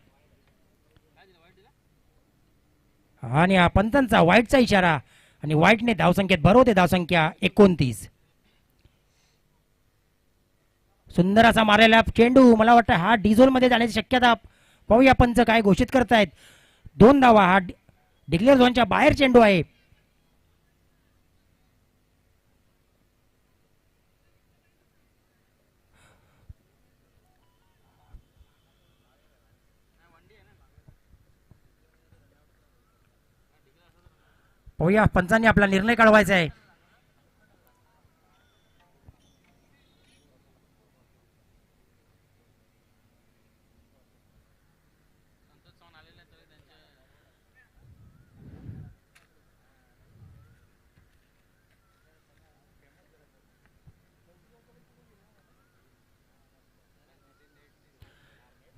आणि हा पंचांचा वाईटचा इशारा आणि वाईटने धावसंख्येत भर होते. धावसंख्या 29. सुंदर असा मारलेला चेंडू. मला वाटतं हा डिझोल मध्ये जाण्याची शक्यता. पाहूया पंच काय घोषित करतायत. 2 धावा. हा डिक्लेअर झोनच्या बाहेर चेंडू आहे. पाहूया पंचांनी आपला निर्णय कळवायचा आहे.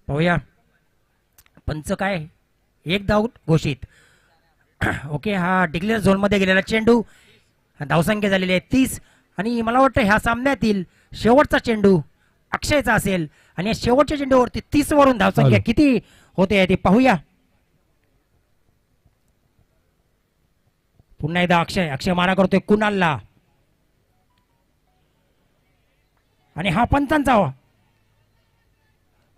पाहूया पंच काय, 1 धाव घोषित. ओके, हा डिक्लेअर झोन मध्ये गेलेला चेंडू. धावसंख्या झालेली आहे 30 आणि मला वाटतं ह्या सामन्यातील शेवटचा चेंडू अक्षयचा असेल आणि या शेवटच्या चेंडूवरती 30 वरून धावसंख्या किती होते ते पाहूया. पुन्हा एकदा अक्षय मारा करतोय कुणालला आणि हा पंचांचा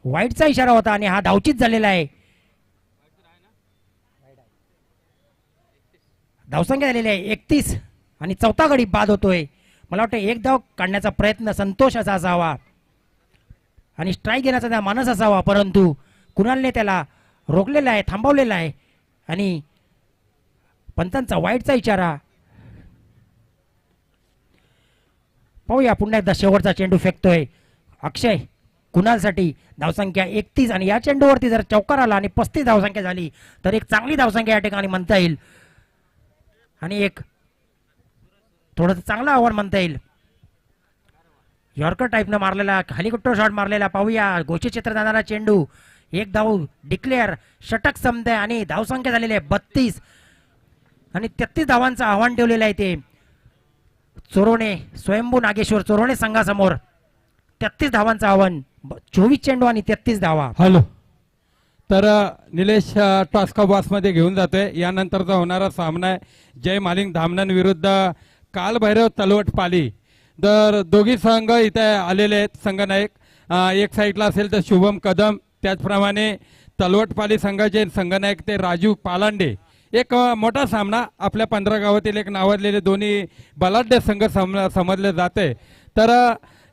वाईटचा इशारा होता आणि हा धावचीत झालेला आहे. धावसंख्या झालेली आहे 31 आणि 4था गडी बाद होतोय. मला वाटतं 1 धाव काढण्याचा प्रयत्न संतोषाचा असावा आणि स्ट्राईक घेण्याचा त्या मानस असावा, परंतु कुणालने त्याला रोखलेला आहे, थांबवलेला आहे आणि पंचांचा वाईटचा इशारा. पाहूया पुन्हा एकदा शेवटचा चेंडू फेकतोय अक्षय कुणालसाठी. धावसंख्या 31 आणि या चेंडूवरती जर चौकार आला आणि 35 धावसंख्या झाली तर एक चांगली धावसंख्या या ठिकाणी म्हणता येईल आणि एक थोडंसं चांगलं आव्हान म्हणता येईल. यॉर्कर टाईपनं मारलेला हेलिकॉप्टर शॉट मारलेला. पाहूया घोषित क्षेत्र जाणारा चेंडू. 1 धाव डिक्लेअर, षटक संपते आणि धावसंख्या झालेली आहे 32 आणि 33 धावांचं आव्हान ठेवलेलं आहे ते चोरोणे स्वयंभू नागेश्वर चोरोणे संघासमोर. 33 धावांचं आव्हान, 24 चेंडू आणि 33 धावा. हॅलो, तर निलेश टॉस्का बॉस मध्ये घेऊन जातोय. यानंतरचा होणारा सामना आहे जय मालिंग धामणन विरुद्ध कालभैरव तलवट पाली. तर दोघी संघ इथे आलेले आहेत. संघनायक एक साईडला असेल तर शुभम कदम, त्याचप्रमाणे तलवट पाली संघाचे संघनायक ते राजू पालांडे. एक मोठा सामना, आपल्या 15 गावातील एक नावाजलेले दोन्ही बलाढ्य संघ समजले जाते. तर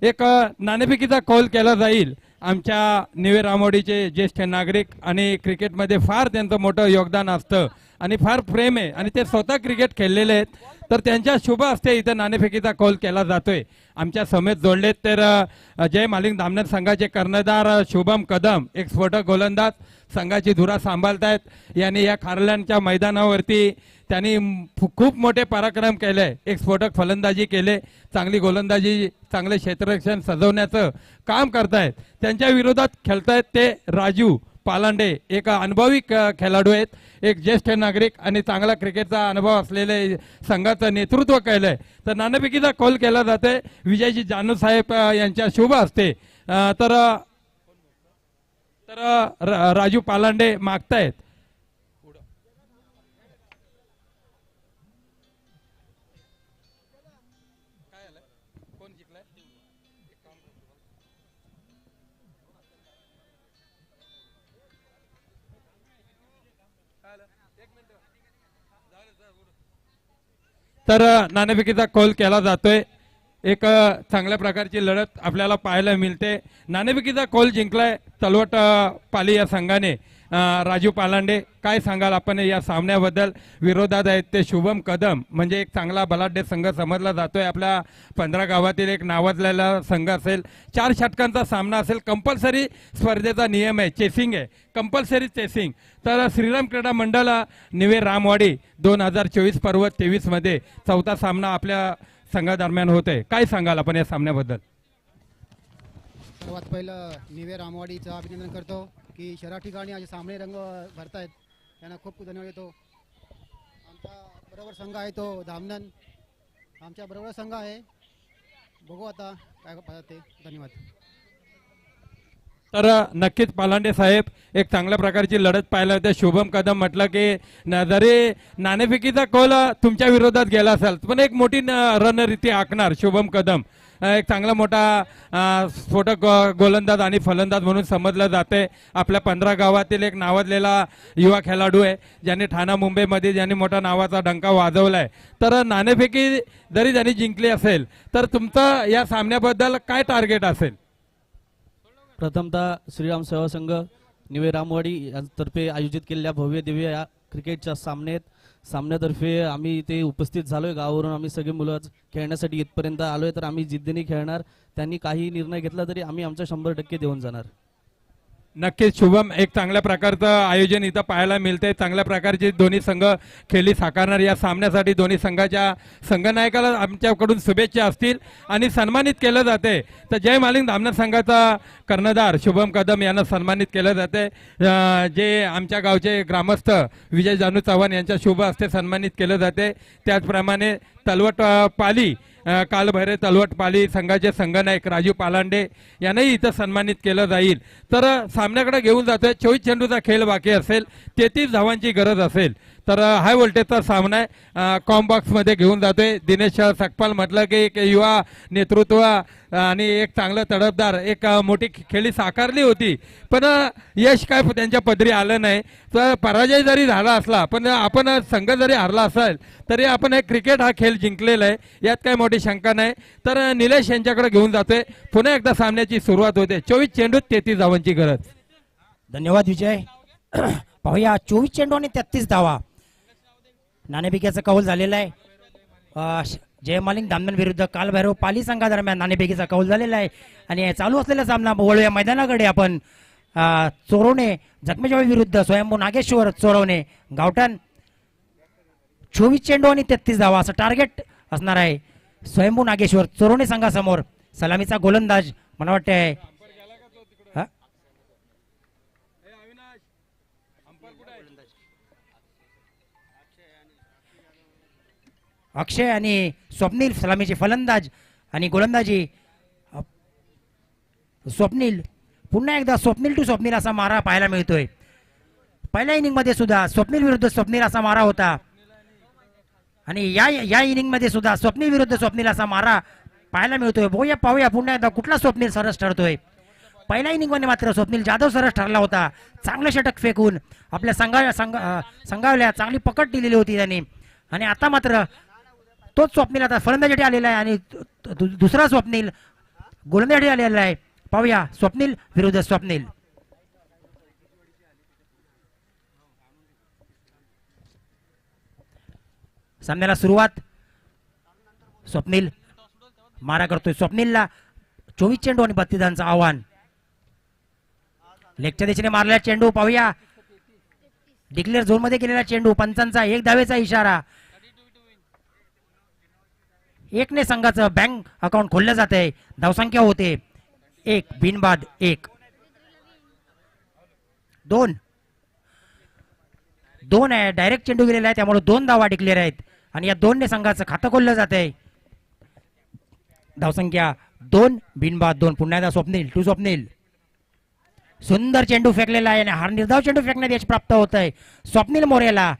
एक नाणेफेकीचा कौल केला जाईल. आमच्या निवे रामोडीचे ज्येष्ठ नागरिक आणि क्रिकेटमध्ये फार त्यांचं मोठं योगदान असतं आणि फार प्रेम आहे आणि ते स्वतः क्रिकेट खेळलेले आहेत. तर त्यांच्या शुभ हस्ते इथं नाणेफेकीचा कौल केला जातोय. आमच्या समेत जोडलेत तर जय मालिंग धामणर संघाचे कर्णधार शुभम कदम, एक स्फोटक गोलंदाज, संघाची धुरा सांभाळतायत. यांनी या खारल्यांच्या मैदानावरती त्यांनी खूप मोठे पराक्रम केले. एक स्फोटक फलंदाजी केले, चांगली गोलंदाजी, चांगले क्षेत्ररक्षण सजवण्याचं काम करतायत. त्यांच्या विरोधात खेळतायत ते राजू पालांडे, एक अनुभवी खेळाडू आहेत, एक ज्येष्ठ नागरिक आणि चांगला क्रिकेटचा अनुभव असलेले संघाचं नेतृत्व केलंय. तर नाणेफेकीचा कौल केला जाते विजयजी जानू साहेब यांच्या शुभ हस्ते. तर राजू पालांडे मागतायत. तर नाणेफेकीचा कौल केला जातोय. एक चांगल्या प्रकारची लढत आपल्याला पाहायला मिळते. नाणेफेकीचा कौल जिंकलाय तलवट पाली या संघाने. राजू पालांडे, काय सांगाल आपण या सामन्याबद्दल? विरोधात आहेत ते शुभम कदम, म्हणजे एक चांगला बलाढ्य संघ समजला जातोय. आपल्या 15 गावातील एक नावाजलेला संघ असेल. 4 षटकांचा सामना असेल. कंपल्सरी स्पर्धेचा नियम आहे, चेसिंग आहे, कंपल्सरी चेसिंग. तर श्रीराम क्रीडा मंडळ निवे रामवाडी 2024 पर्व 23 मध्ये 4था सामना आपल्या संघादरम्यान होतोय. काय सांगाल आपण या सामन्याबद्दल? सर्वात पहिलं निवे रामवाडीचं अभिनंदन करतो की शहरा ठिकाणी असे सामने रंग भरतायत, त्यांना खूप खूप धन्यवाद देतो. आमचा बरोबर संघ आहे तो धामणन, आमच्या बरोबर संघ आहे. बघू आता काय पाहतात ते. धन्यवाद. तर नक्कीच पालांडे साहेब, एक चांगल्या प्रकारची लढत पाहायला होते. शुभम कदम म्हटलं की जरी नाणेफेकीचा कौल तुमच्या विरोधात गेला असेल पण एक मोठी रणनीती आखणार शुभम कदम. एक चांगला मोठा स्फोटक गोलंदाज आणि फलंदाज म्हणून समजलं जाते. आपल्या 15 गावातील एक नावाजलेला युवा खेळाडू आहे, ज्यांनी ठाणा मुंबईमध्ये ज्यांनी मोठा नावाचा डंका वाजवलाय. तर नाणेफेकी जरी त्यांनी जिंकली असेल तर तुमचं या सामन्याबद्दल काय टार्गेट असेल? प्रथमतः श्रीराम सेवा संघ निवे रामवाडी यांतर्फे आयोजित केलेल्या भव्य दिव्य या क्रिकेटच्या सामन्यातर्फे आम्ही इथे उपस्थित झालोय. गावावरून आम्ही सगळे मुलं खेळण्यासाठी इथपर्यंत आलोय. तर आम्ही जिद्दीने खेळणार. त्यांनी काही निर्णय घेतला तरी आम्ही आमचा 100% देऊन जाणार. नक्कीच शुभम, एक चांगल्या प्रकारचं आयोजन इथं पाहायला मिळते. चांगल्या प्रकारचे दोन्ही संघ खेळी साकारणार. या सामन्यासाठी दोन्ही संघाच्या संघनायकाला आमच्याकडून शुभेच्छा असतील आणि सन्मानित केलं जाते. तर जय मालिंग धामणर संघाचा कर्णधार शुभम कदम यांना सन्मानित केलं जाते. जे आमच्या गावचे ग्रामस्थ विजय जानू चव्हाण यांच्या शुभ हस्ते सन्मानित केलं जाते. त्याचप्रमाणे तलवट पाली कालभैरव तलवट पाली संघाचे संघनायक राजू पालांडे यांनाही इथं सन्मानित केलं जाईल. तर सामन्याकडे घेऊन जातोय. 24 चेंडूचा खेळ बाकी असेल, 33 धावांची गरज असेल. तर हाय व्होल्टेजचा सामना आहे. कॉम्बॉक्स मध्ये घेऊन जातोय. दिनेश सकपाल म्हटलं की एक युवा नेतृत्व आणि एक चांगलं तडफदार एक मोठी खेळी साकारली होती, पण यश काय त्यांच्या पदरी आलं नाही. तर पराजय जरी झाला असला पण आपण संघ जरी हरला असेल तरी आपण हे क्रिकेट हा खेळ जिंकलेला आहे, यात काही मोठी शंका नाही. तर निलेश यांच्याकडे घेऊन जातोय. पुन्हा एकदा सामन्याची सुरुवात होते. 24 चेंडूत 33 धावांची गरज. धन्यवाद विजय. पाहूया 24 चेंडू आणि 33 धावा. नाणेफेकीचा कौल झालेला आहे. जय मालिंग धामणर विरुद्ध कालभैरव पाली संघादरम्यान नाणेफेकीचा कौल झालेला आहे. आणि चालू असलेला सामना वळूया मैदानाकडे आपण. चोरवणे जखमेच्यावाडी विरुद्ध स्वयंभू नागेश्वर चोरवणे गावठाण. 24 चेंडू आणि 33 धावा असं टार्गेट असणार आहे स्वयंभू नागेश्वर चोरवणे संघासमोर. सलामीचा गोलंदाज मला वाटतंय अक्षय आणि स्वप्नील सलामीचे फलंदाज आणि गोलंदाजी स्वप्नील. पुन्हा एकदा स्वप्नील टू स्वप्नील असा मारा पाहायला मिळतोय. पहिल्या इनिंग मध्ये सुद्धा स्वप्नील विरुद्ध स्वप्नील असा मारा होता आणि या इनिंग मध्ये सुद्धा स्वप्नील विरुद्ध स्वप्नील असा मारा पाहायला मिळतोय. बघूया पाहूया पुन्हा एकदा कुठला स्वप्नील सरस ठरतोय. पहिल्या इनिंग मध्ये मात्र स्वप्नील जाधव सरस ठरला होता. चांगलं षटक फेकून आपल्या संघाला चांगली पकड दिलेली होती त्यांनी. आणि आता मात्र तोच स्वप्नील आता फलंदाजीसाठी आलेला आहे आणि दुसरा स्वप्नील गोलंदाजी आलेला आहे. पाहूया स्वप्नील विरुद्ध स्वप्नील. सामन्याला सुरुवात. स्वप्नील मारा करतोय. स्वप्नीलला 24 चेंडू आणि 32 धावांचं आव्हान. लेगच्या दिशेने मारलेला चेंडू पाहूया. डिक्लेअर झोन मध्ये गेलेला चेंडू. पंचांचा 1 धावेचा इशारा. 1 ने संघाचं बँक अकाउंट खोललं जात आहे. धावसंख्या होते 1 बिनबाद 1. 2 आहे. डायरेक्ट चेंडू गेलेला आहे त्यामुळे 2 धावा डिक्लेअर आहेत आणि या 2 ने संघाचं खातं खोललं जात आहे. धावसंख्या 2 बिनबाद 2. पुन्हा एकदा स्वप्नील टू स्वप्नील. सुंदर चेंडू फेकलेला आहे आणि हा निर्धाव चेंडू फेकण्यात यश प्राप्त होत आहे स्वप्नील मोरेला.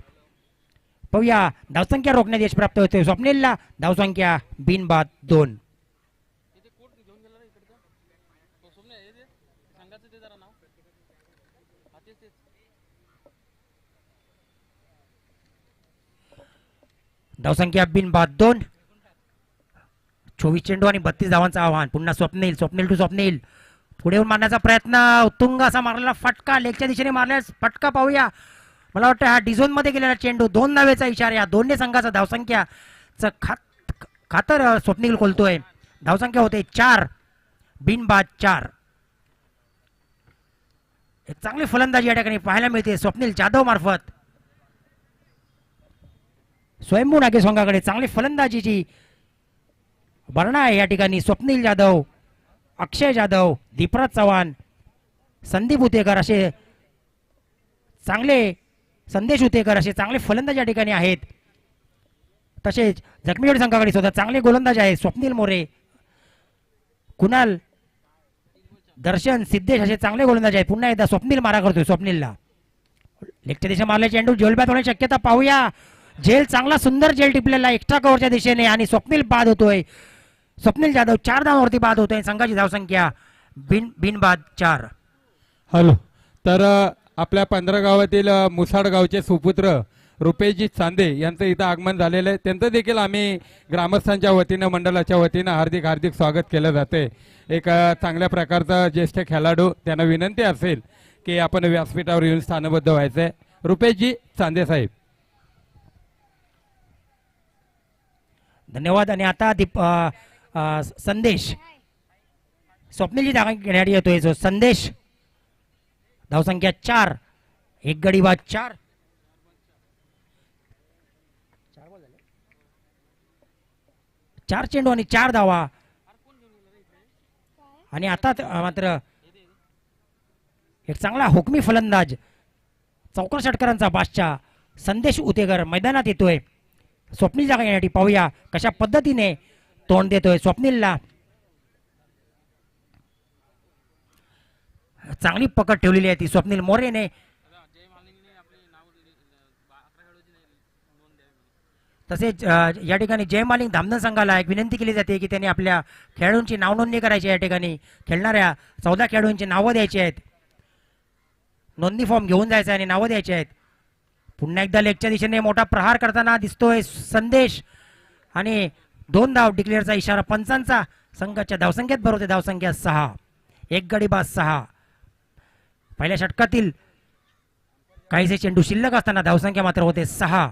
पाहूया धावसंख्या रोखण्यात यश प्राप्त होते स्वप्नीलला. धावसंख्या बिनबाद 2. धावसंख्या बिनबाद 2. 24 चेंडू आणि 32 धावांचं आव्हान. पुन्हा स्वप्नील. स्वप्नील टू स्वप्नील. पुढे येऊन मारण्याचा प्रयत्न. उत्तुंग असा मारलेला फटका. लेगच्या दिशेने मारलेला फटका पाहूया. मला वाटतं हा डिझोन मध्ये गेलेला चेंडू. 2 धावेचा इशारा. या 2 ने संघाचा धावसंख्याचं खातर स्वप्नील खोलतोय. धावसंख्या होते 4 बिनबाद 4. एक चांगली फलंदाजी या ठिकाणी पाहायला मिळते स्वप्नील जाधव मार्फत. स्वयंभू नागे संघाकडे चांगली फलंदाजीची भरणा आहे या ठिकाणी. स्वप्नील जाधव, अक्षय जाधव, दीपराज चव्हाण, संदीप उतेकर असे चांगले, संदेश उतेकर असे चांगले फलंदाज या ठिकाणी आहेत. तसेच जखमीवाडी संघाकडे सुद्धा चांगले गोलंदाज आहेत. स्वप्नील मोरे, कुणाल, दर्शन, सिद्धेश असे चांगले गोलंदाज आहेत. पुन्हा एकदा स्वप्नील मारा करतोय. स्वप्नीलला लेगच्या दिशेने मारले चेंडू झेलबाद होण्याची शक्यता पाहूया. झेल चांगला सुंदर झेल टिपलेला एक्स्ट्रा कव्हरच्या दिशेने आणि स्वप्नील बाद होतोय. स्वप्नील जाधव 4 धावांवरती बाद होतोय. संघाची धावसंख्या बिनबाद 4. हॅलो. तर आपल्या 15 गावातील मुसाड गावचे सुपुत्र रुपेशजी चांदे यांचं इथं आगमन झालेलं आहे. त्यांचं देखील आम्ही ग्रामस्थांच्या वतीनं मंडळाच्या वतीनं हार्दिक हार्दिक स्वागत केलं जाते. एक चांगल्या प्रकारचा ज्येष्ठ खेळाडू. त्यांना विनंती असेल की आपण व्यासपीठावर येऊन स्थानबद्ध व्हायचंय. रुपेशजी चांदे साहेब. धन्यवाद. आणि आता संदेश स्वप्नीलची धावा घेण्यासाठी येतोय. जो संदेश धावसंख्या 4. 1 गडी बाद 4. 4 चेंडू आणि 4 धावा. आणि आता मात्र एक चांगला हुकमी फलंदाज चौकार षटकारांचा बादशाह संदेश उतेकर मैदानात येतोय. स्वप्नील जागा येण्यासाठी पाहूया कशा पद्धतीने तोंड देतोय. स्वप्नीलला चांगली पकड ठेवलेली आहे ती स्वप्नील मोरेने. तसेच या ठिकाणी जय मालिक धामधन संघाला एक विनंती केली जाते की त्यांनी आपल्या खेळाडूंची नाव नोंदणी करायची. या ठिकाणी खेळणाऱ्या 14 खेळाडूंची नावं द्यायची आहेत. नोंदणी फॉर्म घेऊन जायचा आणि नावं द्यायची आहेत. पुन्हा एकदा लेगच्या दिशेने मोठा प्रहार करताना दिसतोय संदेश आणि 2 धाव डिक्लेअरचा इशारा पंचांचा. संघाच्या धावसंख्येत भरवते धावसंख्या 6. 1 गडी बाद 6. पहिल्या षटकातील काहीसे चेंडू शिल्लक असताना धावसंख्या मात्र होते 6.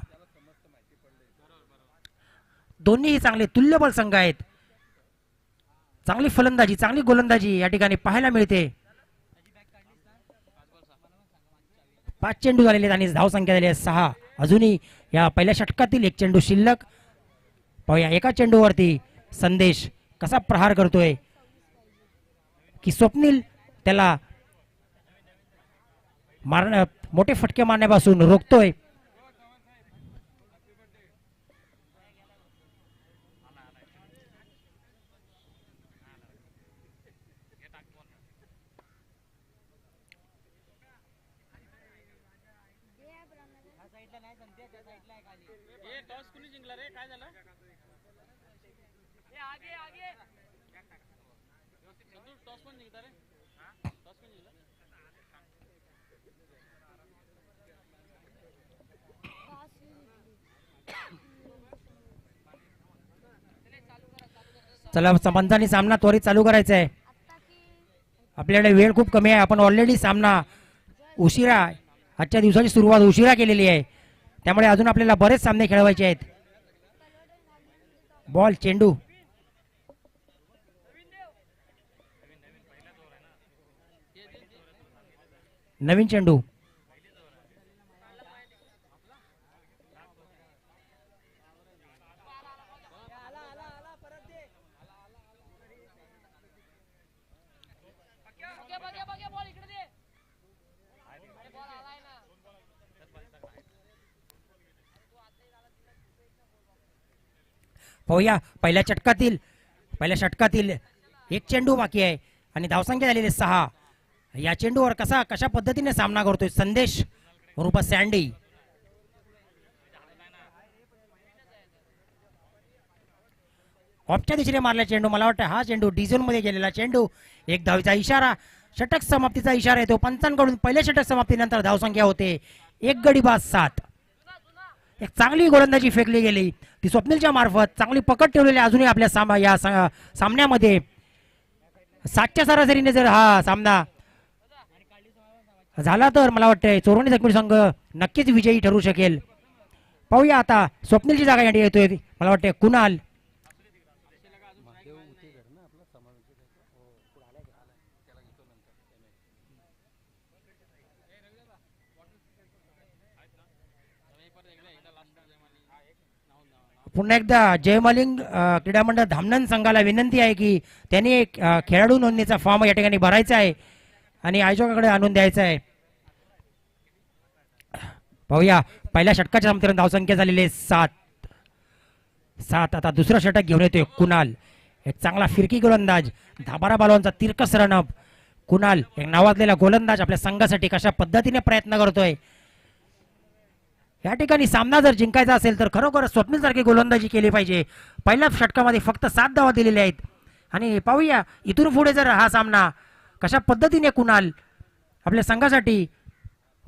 दोन्हीही चांगले तुल्यबळ संघ आहेत. चांगली फलंदाजी, चांगली गोलंदाजी या ठिकाणी पाहायला मिळते. 5 चेंडू झालेले आहेत आणि धावसंख्या झाली आहे 6. अजूनही या पहिल्या षटकातील 1 चेंडू शिल्लक. पाहूया एका चेंडूवरती संदेश कसा प्रहार करतोय की स्वप्नील त्याला मोठे फटके मारण्यापासून रोखतोय. चला पंचांनी सामना त्वरित चालू करायचा आहे. आपल्याकडे वेळ खूप कमी आहे. आपण ऑलरेडी सामना उशिरा, आजच्या दिवसाची सुरुवात उशिरा केलेली आहे, त्यामुळे अजून आपल्याला बरेच सामने खेळवायचे आहेत. बॉल, चेंडू, नवीन चेंडू, पाहूया पहिल्या षटकातील एक चेंडू बाकी आहे आणि धावसंख्या झालेली 6. या चेंडूवर कशा पद्धतीने सामना करतोय संदेश रूपा सँडी. ऑफच्या दिशेने मारला चेंडू. मला वाटतं हा चेंडू डिझोन मध्ये गेलेला चेंडू. एक धावीचा इशारा, षटक समाप्तीचा इशारा येतो पंचांकडून. पहिल्या षटक समाप्तीनंतर धावसंख्या होते 1 गडी बाद 7. एक चांगली गोलंदाजी फेकली गेली ती स्वप्नीलच्या मार्फत. चांगली पकड ठेवलेली अजूनही आपल्या सामन्यामध्ये. 7च्या सरासरीने जर हा सामना झाला तर मला वाटतंय चोरवणे जखमी संघ नक्कीच विजयी ठरू शकेल. पाहूया आता स्वप्नीलची जागा याठी येतोय मला वाटतंय कुणाल. पुन्हा एकदा जयमलिंग क्रीडा मंडळ धामणन संघाला विनंती आहे की त्यांनी एक खेळाडू नोंदणीचा फॉर्म या ठिकाणी भरायचा आहे आणि आयोजकाकडे आणून द्यायचा आहे. पाहूया पहिल्या षटकाच्या समाप्तीनंतर धावसंख्या झालेली 7. आता दुसरं षटक घेऊन येतोय कुणाल. एक चांगला फिरकी गोलंदाज, 10-12 बॉलांचा तिरकस रनअप. कुणाल एक नावाजलेला गोलंदाज आपल्या संघासाठी कशा पद्धतीने प्रयत्न करतोय. या ठिकाणी सामना जर जिंकायचा असेल तर खरोखर स्वप्नील सारखी गोलंदाजी केली पाहिजे. पहिल्या षटकामध्ये फक्त 7 धावा दिलेल्या आहेत आणि पाहूया इथून पुढे जर हा सामना कशा पद्धतीने कुणाल आपल्या संघासाठी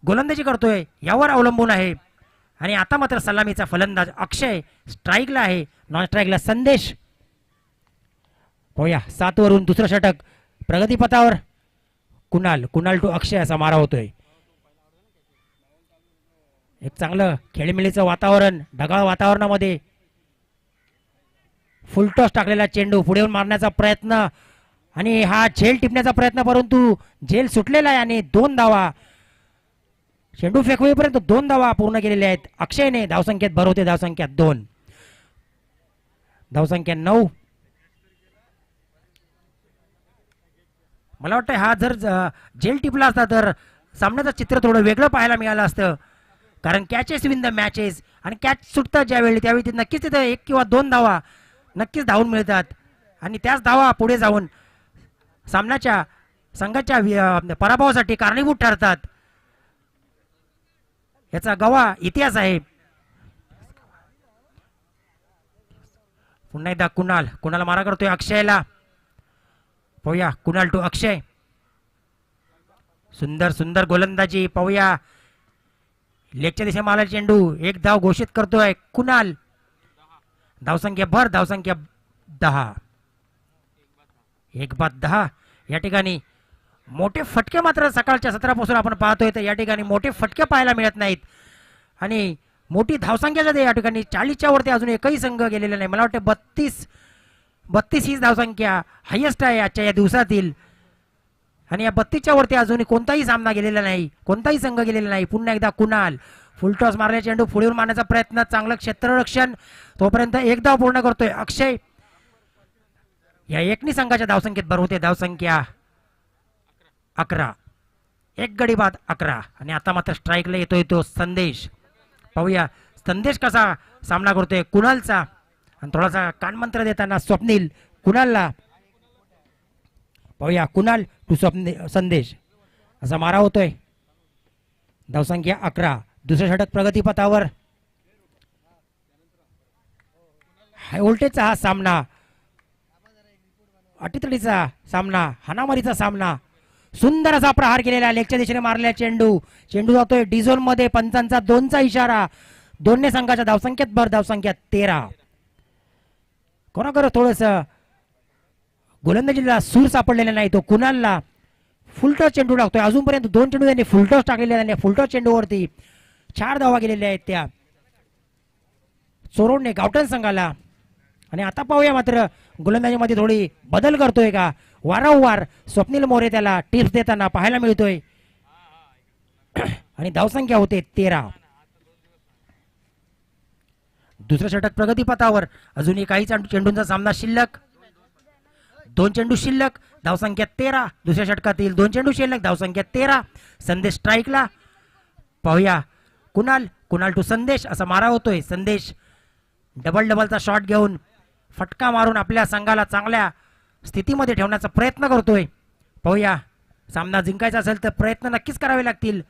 गोलंदाजी करतोय यावर अवलंबून आहे. आणि आता मात्र सलामीचा फलंदाज अक्षय स्ट्राईकला आहे, नॉन स्ट्राईकला संदेश. पाहूया 7 वरून दुसरं षटक प्रगतीपथावर. कुणाल टू अक्षय असा मारा होतोय. एक चांगलं खेळीमेळीचं वातावरण, ढगाळ वातावरणामध्ये फुलटॉस टाकलेला चेंडू पुढे येऊन मारण्याचा प्रयत्न आणि हा झेल टिपण्याचा प्रयत्न, परंतु झेल सुटलेला आहे आणि 2 धावा. चेंडू फेकवेपर्यंत 2 धावा पूर्ण केलेल्या आहेत. अक्षयने धावसंख्येत भर होते. धावसंख्या 2, धावसंख्या 9. मला वाटतं हा जर झेल टिपला असता तर सामन्याचं चित्र थोडं वेगळं पाहायला मिळालं असतं, कारण कॅचेस विन द मॅचेस आणि कॅच सुटतात ज्यावेळी त्यावेळी नक्कीच तिथं 1 किंवा 2 धावा नक्कीच धावून मिळतात आणि त्याच धावा पुढे जाऊन सामन्याच्या संघाच्या पराभवासाठी कारणीभूत ठरतात. याचा गवा इतिहास आहे. पुन्हा एकदा कुणाल मारा करतोय अक्षयला. पाहूया कुणाल टू अक्षय. सुंदर गोलंदाजी. पाहूया लेगच्या दिशे मारला चेंडू. 1 धाव घोषित करतोय कुणाल. धावसंख्या 10. 1 बाद 10. या ठिकाणी मोठे फटके मात्र सकाळच्या सत्रापासून आपण पाहतोय तर या ठिकाणी मोठे फटके पाहायला मिळत नाहीत आणि मोठी धावसंख्या या ठिकाणी 40च्या वरती अजून एकही संघ गेलेला नाही. मला वाटतं 32 ही धावसंख्या हायेस्ट आहे आजच्या या दिवसातील आणि या 32च्या वरती अजून कोणताही सामना गेलेला नाही, कोणताही संघ गेलेला नाही. पुन्हा एकदा कुणाल फुलटॉस मारल्या चेंडू पुढे मारण्याचा प्रयत्न. चांगलं क्षेत्ररक्षण. तोपर्यंत 1 धाव पूर्ण करतोय अक्षय. या एकनी संघाच्या धावसंख्येत भर होते. धावसंख्या 11. 1 गडी बाद 11 आणि आता मात्र स्ट्राईकला येतोय तो संदेश. पाहूया संदेश कसा सामना करतोय कुणालचा आणि थोडासा कानमंत्र देताना स्वप्नील कुणालला. पाहूया कुणाल टू संदेश असा मारा होतोय. धावसंख्या 11. दुसरं षटक प्रगतीपथावर. हाय व्होल्टेजचा हा सामना, अटीतडीचा सामना, हाणामारीचा सामना. सुंदर असा प्रहार केलेला लेगच्या दिशेने मारलेला चेंडू जातोय डिझोन मध्ये. पंचांचा 2चा इशारा. दोन्ही संघाच्या धावसंख्येत भर. धावसंख्या 13. कोणाकडे थोडस गोलंदाजीला सूर सापडलेला नाही. तो कुणालला फुलटॉस चेंडू टाकतोय. अजूनपर्यंत 2 चेंडू त्यांनी फुलटॉस टाकलेले आणि फुलटॉस चेंडूवरती 4 धावा गेलेल्या आहेत त्या चोरोने गावठण संघाला. आणि आता पाहूया मात्र गोलंदाजीमध्ये थोडी बदल करतोय का. वारंवार स्वप्नील मोरे त्याला टिप्स देताना पाहायला मिळतोय. आणि धावसंख्या होते 13. दुसरं षटक प्रगतीपथावर. अजूनही काही चेंडूंचा सामना शिल्लक. 2 चेंडू शिल्लक, धावसंख्या 13. दुसऱ्या षटकातील 2 चेंडू शिल्लक, धावसंख्या 13. संदेश स्ट्राईकला. पाहूया कुणाल टू संदेश असा मारा होतोय. संदेश डबलचा शॉट घेऊन फटका मारून आपल्या संघाला चांगल्या स्थितीमध्ये ठेवण्याचा प्रयत्न करतोय. पाहूया, सामना जिंकायचा असेल तर प्रयत्न नक्कीच करावे लागतील.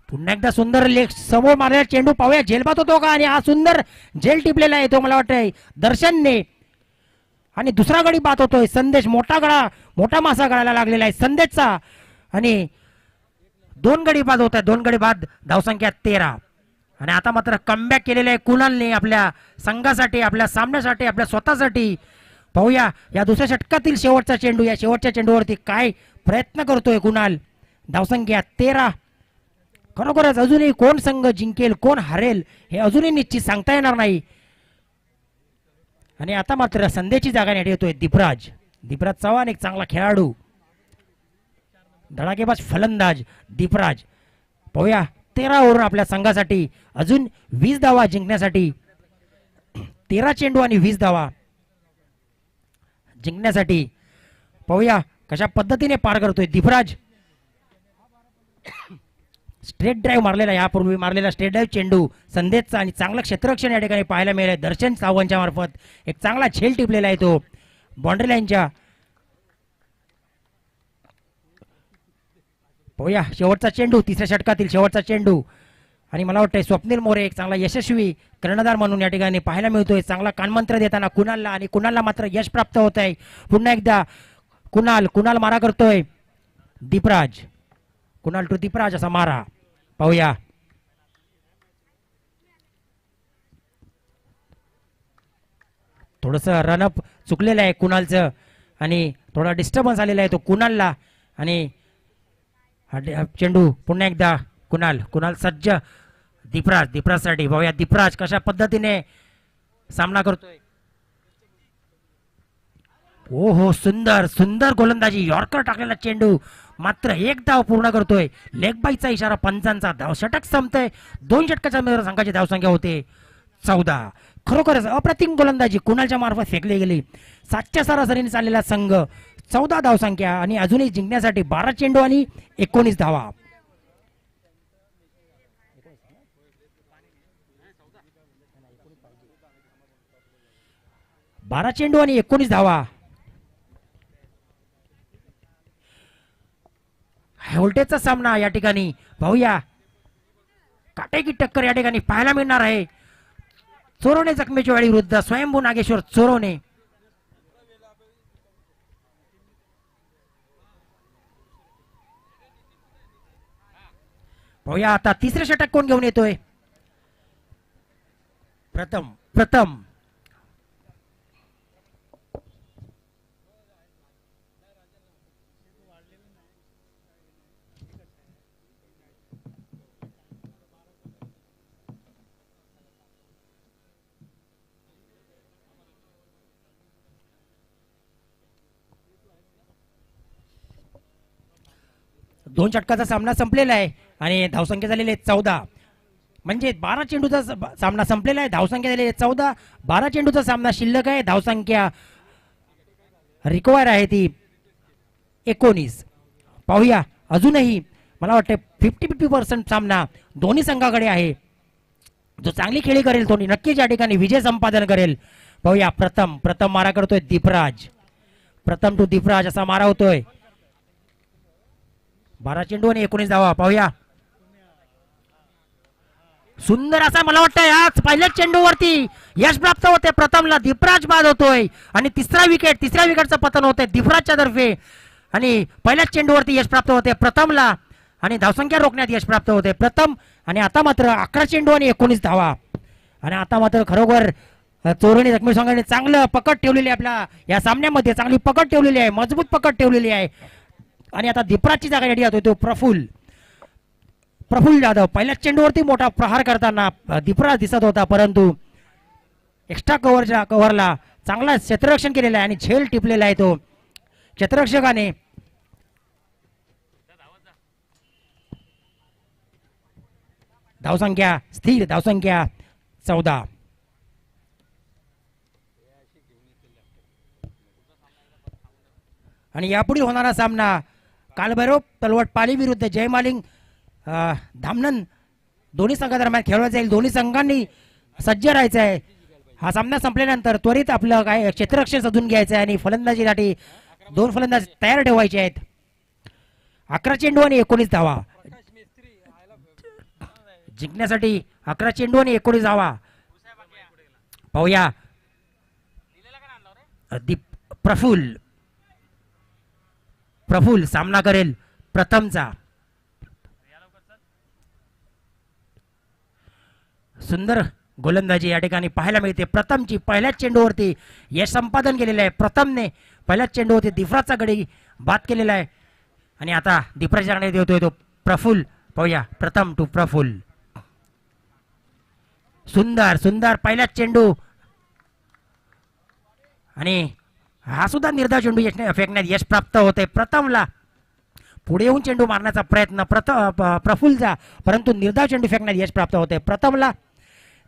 पुन्हा एकदा सुंदर लेग समोर मारलेला चेंडू. पाहूया झेलबात होतो का. आणि हा सुंदर झेल टिपलेला आहे तो मला वाटतंय दर्शनने. आणि दुसरा गडी बाद होतोय. संदेश मोठा मासा गळायला लागलेला आहे संदेशचा. आणि 2 गडी बाद होत आहेत. 2 गडी बाद, धावसंख्या 13. आणि आता मात्र कमबॅक केलेले आहे कुणालने आपल्या संघासाठी, आपल्या सामन्यासाठी, आपल्या स्वतःसाठी. पाहूया या दुसऱ्या षटकातील शेवटचा चेंडू. या शेवटच्या चेंडूवरती काय प्रयत्न करतोय कुणाल. धावसंख्या 13. खरोखरच अजूनही कोण संघ जिंकेल कोण हरेल हे अजूनही निश्चित सांगता येणार नाही. आणि आता मात्र संदेशची जागा नेट येतोय दीपराज चव्हाण. एक चांगला खेळाडू, धडाकेबाज फलंदाज दीपराज. पाहूया 13 ओव्हर आपल्या संघासाठी. अजून 20 धावा जिंकण्यासाठी. 13 चेंडू आणि 20 धावा जिंकण्यासाठी. पाहूया कशा पद्धतीने पार करतोय दीपराज. स्ट्रेट ड्राईव्ह मारलेला, यापूर्वी मारलेला स्ट्रेट ड्राईव्ह चेंडू संदेशचा. आणि चांगलं क्षेत्ररक्षण या ठिकाणी पाहायला मिळालं दर्शन सावंतच्या मार्फत. एक चांगला झेल टिपलेला आहे तो बाउंड्री लाईनच्या. पाहूया शेवटचा चेंडू, तिसऱ्या षटकातील शेवटचा चेंडू. आणि मला वाटतंय स्वप्नील मोरे एक चांगला यशस्वी कर्णधार म्हणून या ठिकाणी पाहायला मिळतोय. चांगला कानमंत्र देताना कुणालला. आणि कुणालला मात्र यश प्राप्त होत आहे. पुन्हा एकदा कुणाल मारा करतोय. कुणाल टू दीपराज असा मारा. पाहूया थोडस रनअप चुकलेलं आहे कुणालचं. आणि थोडा डिस्टर्बन्स आलेला आहे तो कुणालला. आणि चेंडू पुन्हा एकदा कुणाल सज्ज. दीपराजसाठी पाहूया दीपराज कशा पद्धतीने सामना करतोय. हो सुंदर गोलंदाजी. यॉर्कर टाकलेला चेंडू मात्र 1 धाव पूर्ण करतोय. लेग बाईचा इशारा पंचांचा. धाव षटक संपतंय. 2 षटकाच्या संघाची धावसंख्या होते 14. खरोखरच अप्रतिम गोलंदाजी कुणालच्या मार्फत फेकली गेली. 7च्या सरासरीने चाललेला संघ 14 धावसंख्या. आणि अजूनही जिंकण्यासाठी 12 चेंडू आणि 19 धावा. बारा चेंडू आणि 19 धावा. व्होल्टेजचा सामना या ठिकाणी. पाहूया काटेकी टक्कर या ठिकाणी पाहायला मिळणार आहे. चोरोने जखमेच्या वेळी विरुद्ध स्वयंभू नागेश्वर चोरोने. पाहूया आता तिसरे षटक कोण घेऊन येतोय. प्रथम 2 षटकाचा सामना संपलेला आहे. आणि धावसंख्या झालेली आहे 14. म्हणजे 12 चेंडूचा सामना संपलेला आहे. धावसंख्या झालेली आहे 14. 12 चेंडूचा सामना शिल्लक आहे. धावसंख्या रिक्वायर आहे ती 19. पाहूया अजूनही मला वाटतं 50-50% सामना दोन्ही संघाकडे आहे. जो चांगली खेळी करेल तो नक्कीच या ठिकाणी विजय संपादन करेल. पाहूया प्रथम मारा करतोय दीपराज. प्रथम टू दीपराज असा मारा होतोय. 12 चेंडू आणि 19 धावा. पाहूया सुंदर असा मला वाटतं याच पहिल्याच चेंडूवरती यश प्राप्त होते प्रथमला. दीपराज बाद होतोय. आणि तिसऱ्या विकेटचं पतन होतंय दीपराजच्या तर्फे. आणि पहिल्याच चेंडूवरती यश प्राप्त होते प्रथमला. आणि धावसंख्या रोखण्यात यश प्राप्त होते प्रथम. आणि आता मात्र 11 चेंडू आणि 19 धावा. आणि आता मात्र खरोखर चोरणे जखमी संघाने चांगलं पकड ठेवलेली आहे, आपल्या या सामन्यामध्ये चांगली पकड ठेवलेली आहे, मजबूत पकड ठेवलेली आहे. आणि आता दीपराजची जागा रेडी होतो तो प्रफुल्ल जाधव. पहिल्याच चेंडूवरती मोठा प्रहार करताना दीपराज दिसत होता, परंतु एक्स्ट्रा कव्हरला चांगला क्षेत्ररक्षण केलेलं आहे आणि झेल टिपलेला आहे तो क्षेत्ररक्षकाने. धावसंख्या स्थिर, धावसंख्या 14. आणि यापुढे होणारा सामना कालभैरव तलवट पाली विरुद्ध जयमालिंग धामनन दोन्ही संघादरम्यान खेळला जाईल. दोन्ही संघांनी सज्ज राहायचं आहे. हा सामना संपल्यानंतर त्वरित आपलं काय क्षेत्ररक्षण साधून घ्यायचं आहे आणि फलंदाजीसाठी 2 फलंदाज तयार ठेवायचे आहेत. 11 चेंडू आणि 19 धावा जिंकण्यासाठी. 11 चेंडू आणि 19 धावा. पाहूया प्रफुल्ल सामना करेल प्रथमचा. सुंदर गोलंदाजी या ठिकाणी पाहायला मिळते. प्रथमची पहिल्याच चेंडूवरती यश संपादन केलेलं आहे. प्रथमने पहिल्याच चेंडूवरती दिफराजचा गडी बाद केलेला आहे आणि आता दिफराजच्या देतोय तो प्रफुल्ल. पाहूया प्रथम टू प्रफुल्ल. सुंदर पहिलाच चेंडू आणि हा सुद्धा निर्धाव चेंडू फेकण्यात यश प्राप्त होते. प्रथमला पुढे येऊन चेंडू मारण्याचा प्रयत्न प्रफुल्लचा, परंतु निर्धाव चेंडू फेकण्यात यश प्राप्त होते. प्रथमला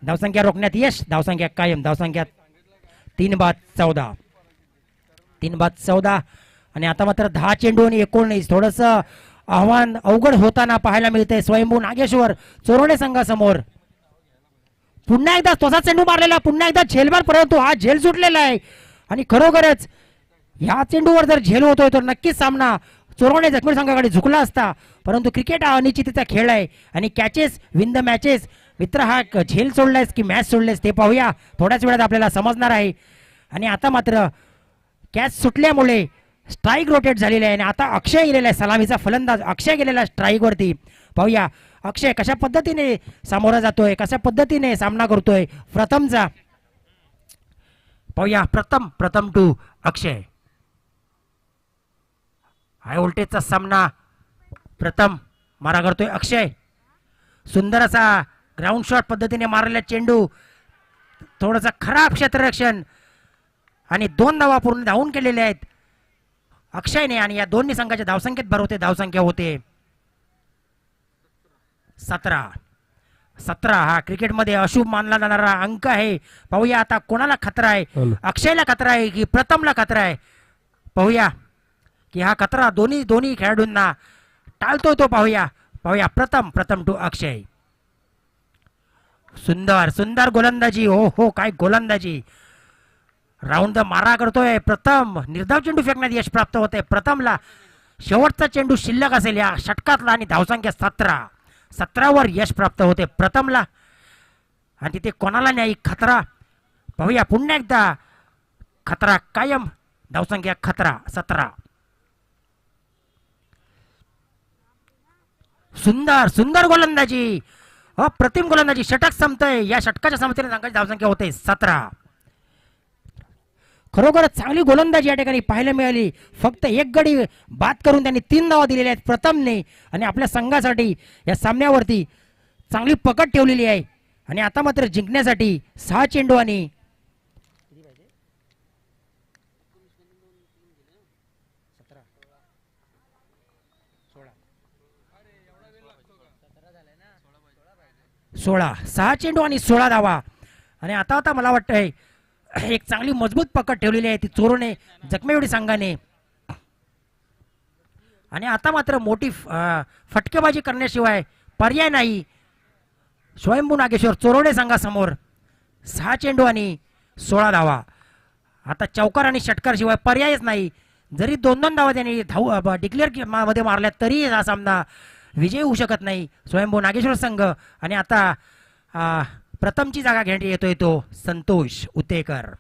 धावसंख्या रोखण्यात यश. धावसंख्या कायम. धावसंख्या 3-14. आणि आता मात्र 10 चेंडू आणि 19. थोडस आव्हान अवघड होताना पाहायला मिळते. स्वयंभू नागेश्वर चोरणे संघासमोर. पुन्हा एकदा तोचा चेंडू मारलेला, पुन्हा एकदा झेलबार, परंतु हा झेल सुटलेला आहे. आणि खरोखरच ह्या चेंडूवर जर झेल होतोय तर नक्कीच सामना चोरवणे जखमी संघाकडे झुकला असता. परंतु क्रिकेट हा अनिश्चिततेचा खेळ आहे आणि कॅचेस विन द मॅचेस. मित्र, हा झेल सोडलायस की मॅच सोडलेस ते पाहूया थोड्याच वेळात आपल्याला समजणार आहे. आणि आता मात्र कॅच सुटल्यामुळे स्ट्राईक रोटेट झालेला आहे आणि आता अक्षय गेलेला आहे. सलामीचा फलंदाज अक्षय गेलेला स्ट्राईक वरती. पाहूया अक्षय कशा पद्धतीने सामोरा जातोय, कशा पद्धतीने सामना करतोय प्रथमचा. पाहूया प्रथम टू अक्षय. हाय व्होल्टेजचा सामना. प्रथम मारा करतोय अक्षय. सुंदर असा ग्राउंड शॉट पद्धतीने मारलेला चेंडू. थोडासा खराब क्षेत्ररक्षण आणि 2 धावा पूर्ण धावून केलेले आहेत अक्षयने. आणि या दोन्ही संघाच्या धावसंख्येत भर होते. धावसंख्या होते 17. हा क्रिकेटमध्ये अशुभ मानला जाणारा अंक आहे. पाहूया आता कोणाला खतरा आहे. अक्षयला खतरा आहे की प्रथमला खतरा आहे. पाहूया की हा खतरा दोन्ही खेळाडूंना टाळतोय तो. पाहूया प्रथम टू अक्षय. सुंदर गोलंदाजी. हो काय गोलंदाजी. राऊंड द मारा करतोय प्रथम. निर्धाव चेंडू फेकण्यात यश प्राप्त होते प्रथमला. शेवटचा चेंडू शिल्लक असेल या षटकातला आणि धावसंख्या 17वर यश प्राप्त होते प्रथमला. आणि तिथे कोणाला नाही खतरा. पाहूया पुन्हा एकदा खतरा कायम. धावसंख्या 17. सुंदर गोलंदाजी. अप्रतिम गोलंदाजी. षटक संपतंय. या षटकाच्या समतेने संघाची धावसंख्या होते 17. खरोखरच चांगली गोलंदाजी या ठिकाणी पाहायला मिळाली. फक्त एक गडी बाद करून त्यांनी 3 धावा दिलेल्या आहेत प्रथमने आणि आपल्या संघासाठी या सामन्यावरती चांगली पकड ठेवलेली आहे. आणि आता मात्र जिंकण्यासाठी 6 चेंडू आणि 6 चेंडू आणि 16 धावा. आणि आता मला वाटतंय एक चांगली मजबूत पकड ठेवलेली आहे ती चोरणे जखमेवडी संघाने. आणि आता मात्र मोठी फटकेबाजी करण्याशिवाय पर्याय नाही. स्वयंभू नागेश्वर चोरणे संघासमोर 6 चेंडू आणि 16 धावा. आता चौकार आणि षटकार शिवाय पर्यायच नाही. जरी 2-2 धावा त्यांनी डिक्लेअर मध्ये मारल्या तरी हा सामना विजयी होऊ शकत नाही स्वयंभू नागेश्वर संघ. आणि आता प्रथमची जागा घेण्यात येतोय तो संतोष उतेकर.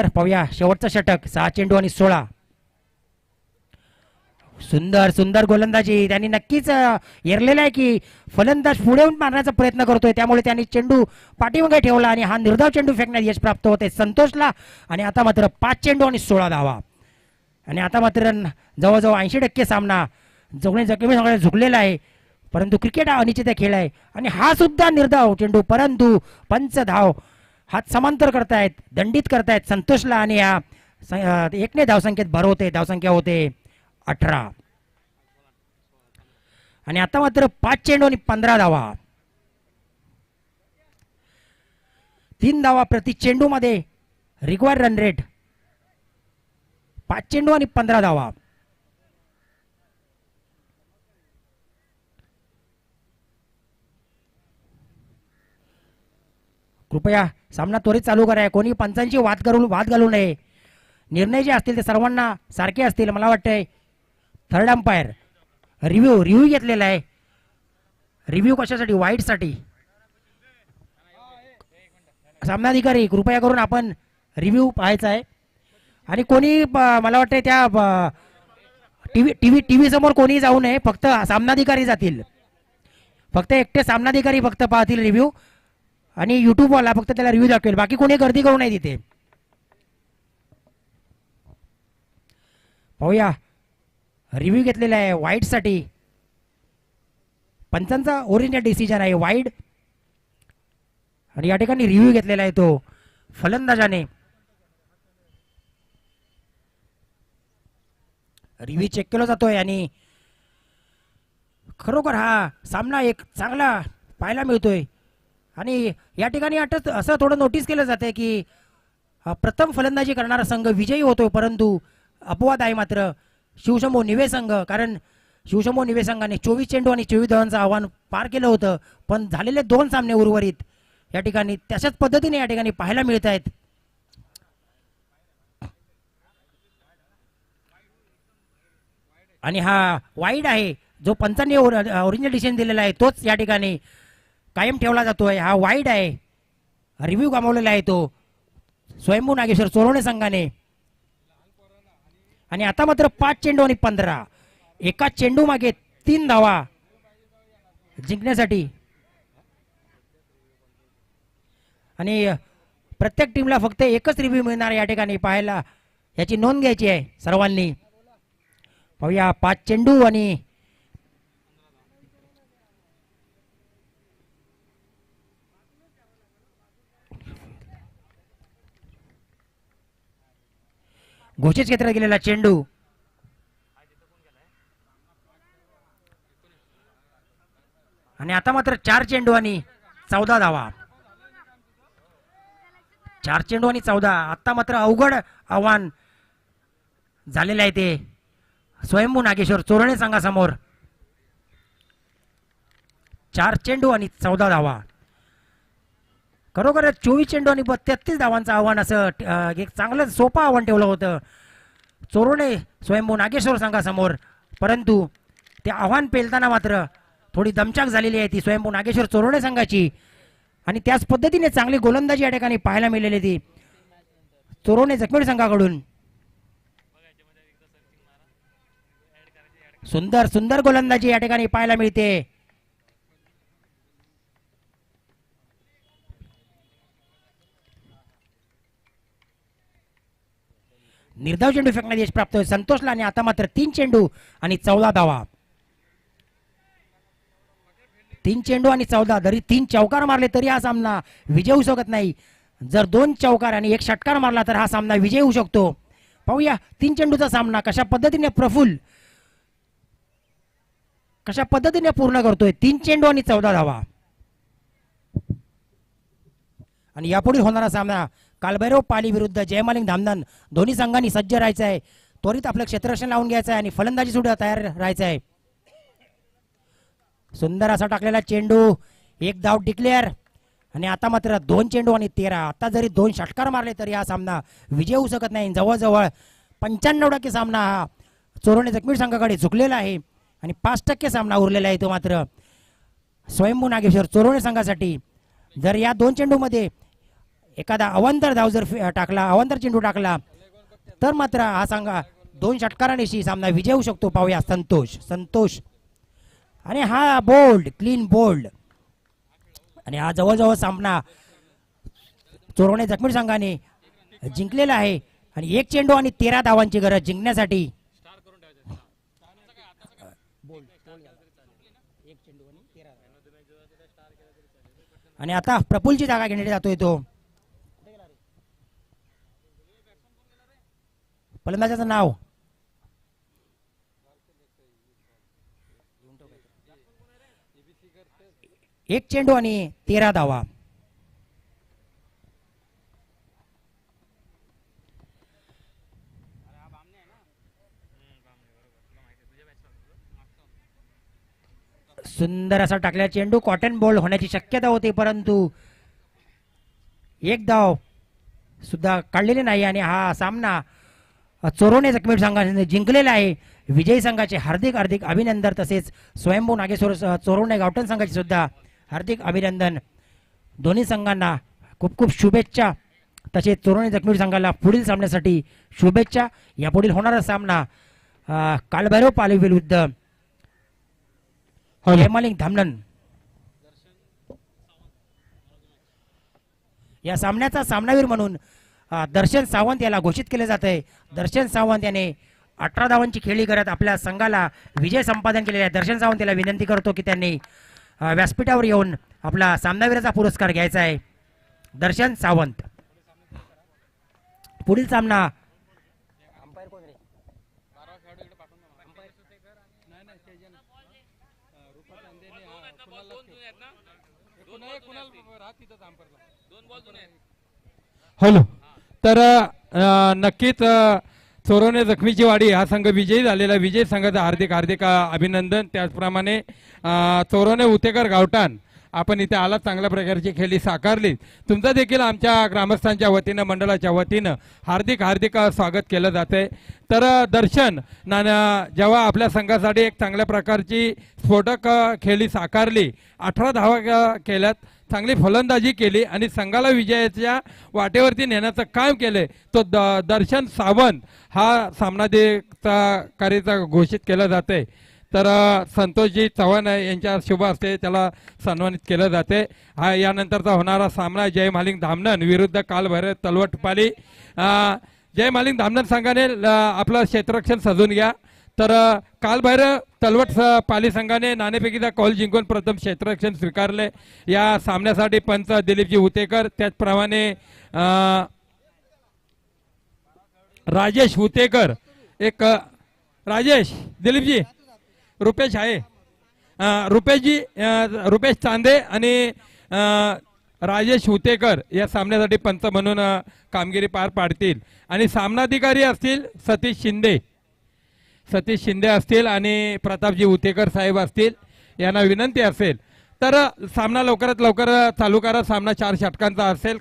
पाहूया शेवटचा षटक. 6 चेंडू आणि 16. सुंदर सुंदर गोलंदाजी त्यांनी नक्कीच एरलेला आहे की फलंदाज पुढे येऊन मारण्याचा प्रयत्न करतोय, त्यामुळे त्यांनी चेंडू पाठीमागे ठेवला आणि हा निर्धाव चेंडू फेकण्यात यश प्राप्त होते संतोषला. आणि आता मात्र 5 चेंडू आणि 16 धावा. आणि आता मात्र जवळजवळ 80% सामना जखमी झुकलेला आहे, परंतु क्रिकेट हा अनिश्चित खेळ आहे. आणि हा सुद्धा निर्धाव चेंडू, परंतु पंच धाव हात समांतर करतायत, दंडित करतायत संतोषला. आणि हा एकने धावसंख्येत भर होते, धावसंख्या होते 18. आणि आता मात्र 5 चेंडू आणि 15 धावा. 3 धावा प्रति चेंडू मध्ये रिक्वायर्ड रन रेट. 5 चेंडू आणि 15 धावा. कृपया सामना त्वरित चालू करा. कोणी पंचांची वाद घालू नये. निर्णय जे असतील ते सर्वांना सारखे असतील. मला वाटतंय थर्ड अंपायर रिव्ह्यू घेतलेला आहे. रिव्ह्यू कशासाठी? वाईडसाठी. सामनाधिकारी कृपया करून आपण रिव्ह्यू पाहायचा आहे. आणि कोणी मला वाटतंय त्या टीव्ही समोर कोणी जाऊ नये, फक्त सामनाधिकारी जातील. फक्त एकटे सामनाधिकारी फक्त पाहतील रिव्ह्यू, आणि युट्यूबवाला फक्त त्याला रिव्ह्यू दाखवेल, बाकी कोणी गर्दी करू नये तिथे. पाहूया रिव्ह्यू घेतलेला आहे वाईडसाठी. पंचांचा ओरिजिनल डिसिजन आहे वाईड. आणि या ठिकाणी रिव्ह्यू घेतलेला आहे तो फलंदाजाने. रिव्ह्यू चेक केला जातोय आणि खरोखर हा सामना एक चांगला पाहायला मिळतोय. आणि या ठिकाणी असं थोडं नोटीस केलं जाते की प्रथम फलंदाजी करणारा संघ विजयी होतोय, परंतु अपवाद आहे मात्र शिवशंभो निवे संघ. कारण शिवशंभो निवे संघाने 24 चेंडू आणि 24 धावांचं आव्हान पार केलं होतं, पण झालेले 2 सामने उर्वरित या ठिकाणी तशाच पद्धतीने या ठिकाणी पाहायला मिळत आहेत. आणि हा वाईड आहे जो पंचांनी ओरिजिनल डिसिजन दिलेला आहे तोच या ठिकाणी कायम ठेवला जातोय. हा वाईड आहे. रिव्ह्यू गमावलेला आहे तो स्वयंभू नागेश्वर चोरवणे संघाने. आणि आता मात्र 5 चेंडू आणि 15. एका चेंडू मागे 3 धावा जिंकण्यासाठी. आणि प्रत्येक टीमला फक्त एकच रिव्ह्यू मिळणार या ठिकाणी पाहायला, याची नोंद घ्यायची आहे सर्वांनी. पाहूया 5 चेंडू आणि घोषित क्षेत्रात गेलेला चेंडू. आणि आता मात्र 4 चेंडू आणि 14 धावा. 4 चेंडू आणि 14. आता मात्र अवघड आव्हान झालेलं आहे ते स्वयंभू नागेश्वर चोरणे संघासमोर. 4 चेंडू आणि 14 धावा. खरोखर 24 चेंडू आणि 33 धावांचं आव्हान असं एक चांगलं सोपं आव्हान ठेवलं होतं चोरणे स्वयंभू नागेश्वर संघासमोर, परंतु ते आव्हान पेलताना मात्र थोडी दमछाक झालेली आहे ती स्वयंभू नागेश्वर चोरणे संघाची. आणि त्याच पद्धतीने चांगली गोलंदाजी या ठिकाणी पाहायला मिळालेली ती चोरणे जखमी संघाकडून. सुंदर सुंदर गोलंदाजी या ठिकाणी पाहायला मिळते. निर्धाव चेंडू फेकण्यात यश प्राप्त होईल संतोषला. आणि आता मात्र 3 चेंडू आणि 14 धावा. 3 चेंडू आणि 14. जरी 3 चौकार मारले तरी हा सामना विजय होऊ शकत नाही. जर 2 चौकार आणि 1 षटकार मारला तर हा सामना विजय होऊ शकतो. पाहूया 3 चेंडूचा सामना कशा पद्धतीने प्रफुल्ल कशा पद्धतीने पूर्ण करतोय. 3 चेंडू आणि 14 धावा. आणि यापुढे होणारा सामना कालभैरव पाली विरुद्ध जयमालिक धामधन. दोन्ही संघांनी सज्ज राहायचं आहे, त्वरित आपलं क्षेत्ररक्षण लावून घ्यायचं आहे आणि फलंदाजी सुद्धा तयार राहायचं आहे. सुंदर असा टाकलेला चेंडू, 1 धाव डिक्लेअर. आणि आता मात्र 2 चेंडू आणि 13. आता जरी 2 षटकार मारले तरी हा सामना विजय होऊ शकत नाही. जवळजवळ 95% सामना हा चोरणे जखमी संघाकडे झुकलेला आहे आणि 5% सामना उरलेला आहे तो मात्र स्वयंभू नागेश्वर चोरणे संघासाठी. जर या 2 चेंडूमध्ये एखादा अवांतर धाव जर टाकला, अवांतर चेंडू टाकला तर मात्र हा संघ 2 षटकारांशी सामना विजय होऊ शकतो. पाहूया संतोष आणि हा बोल्ड, क्लीन बोल्ड. आणि हा जवळजवळ सामना चोरवणे जखमी संघाने जिंकलेला आहे. आणि 1 चेंडू आणि 13 धावांची गरज जिंकण्यासाठी. आणि आता प्रफुल्लची जागा घेण्यासाठी जातोय तो. फलंदाजाचं नाव एक चेंडू आणि 13 धावा. सुंदर असा टाकलेला चेंडू कॉटन बॉल होण्याची शक्यता होती, परंतु एक धाव सुद्धा काढलेली नाही. आणि हा सामना चोरवणे जखमी संघाने जिंकलेला आहे. विजयी संघाचे हार्दिक हार्दिक अभिनंदन. तसेच स्वयंभू नागेश्वर चोरवणे गावठण संघाचे सुद्धा हार्दिक अभिनंदन. दोन्ही संघांना खूप खूप शुभेच्छा. तसेच चोरवणे जखमी संघाला पुढील सामन्यासाठी शुभेच्छा. यापुढील होणारा सामना कालभैरव पाली विरुद्ध हेमालिंग धामणन. या सामन्याचा सामनावीर म्हणून दर्शन सावंत याला घोषित केले जात आहे. दर्शन सावंत याने 18 धावांची खेळी करत आपल्या संघाला विजय संपादन केलेला आहे. दर्शन सावंत याला विनंती करतो की त्यांनी व्यासपीठावर येऊन आपला सामनावीराचा पुरस्कार घ्यायचा आहे. दर्शन सावंत. पुढील सामना हॅलो. तर नक्कीच चोरवणे जखमीची वाडी हा संघ विजयी झालेला. विजयी संघाचं हार्दिक हार्दिक अभिनंदन. त्याचप्रमाणे चोरवणे उतेकर गावठाण आपण इथे आला, चांगल्या प्रकारची खेळी साकारली. तुमचं देखील आमच्या ग्रामस्थांच्या वतीनं मंडळाच्या वतीनं हार्दिक हार्दिक स्वागत केलं जाते. तर दर्शन जेव्हा आपल्या संघासाठी एक चांगल्या प्रकारची स्फोटक खेळी साकारली, 18 धावा केल्यात, चांगली फलंदाजी केली आणि संघाला विजयाच्या वाटेवरती नेण्याचं काम केले, तो दर्शन सावंत हा सामनाचा कार्यचा घोषित केला जाते. तर संतोषजी चव्हाण यांच्या शुभ हस्ते त्याला सन्मानित केलं जाते. हा यानंतरचा होणारा सामना जय मालिंग धामणन विरुद्ध कालभैरव तलवटपाली. जय मालिंग धामणन संघाने आपलं क्षेत्ररक्षण सजून घ्या. तर कालभैरव तलवट पाली संघाने नाणेफेकीचा कौल जिंकून प्रथम क्षेत्ररक्षण स्वीकारले. या सामन्यासाठी पंच दिलीपजी हुतेकर, त्याचप्रमाणे राजेश हुतेकर, एक राजेश दिलीपजी रुपेश आहे, रुपेश चांदे आणि राजेश हुतेकर या सामन्यासाठी पंच म्हणून कामगिरी पार पाडतील. आणि सामनाधिकारी असतील सतीश शिंदे असतील आणि प्रतापजी हुतेकर साहेब असतील. यांना विनंती असेल तर सामना लवकरात लवकर चालू करा. सामना 4 षटकांचा असेल.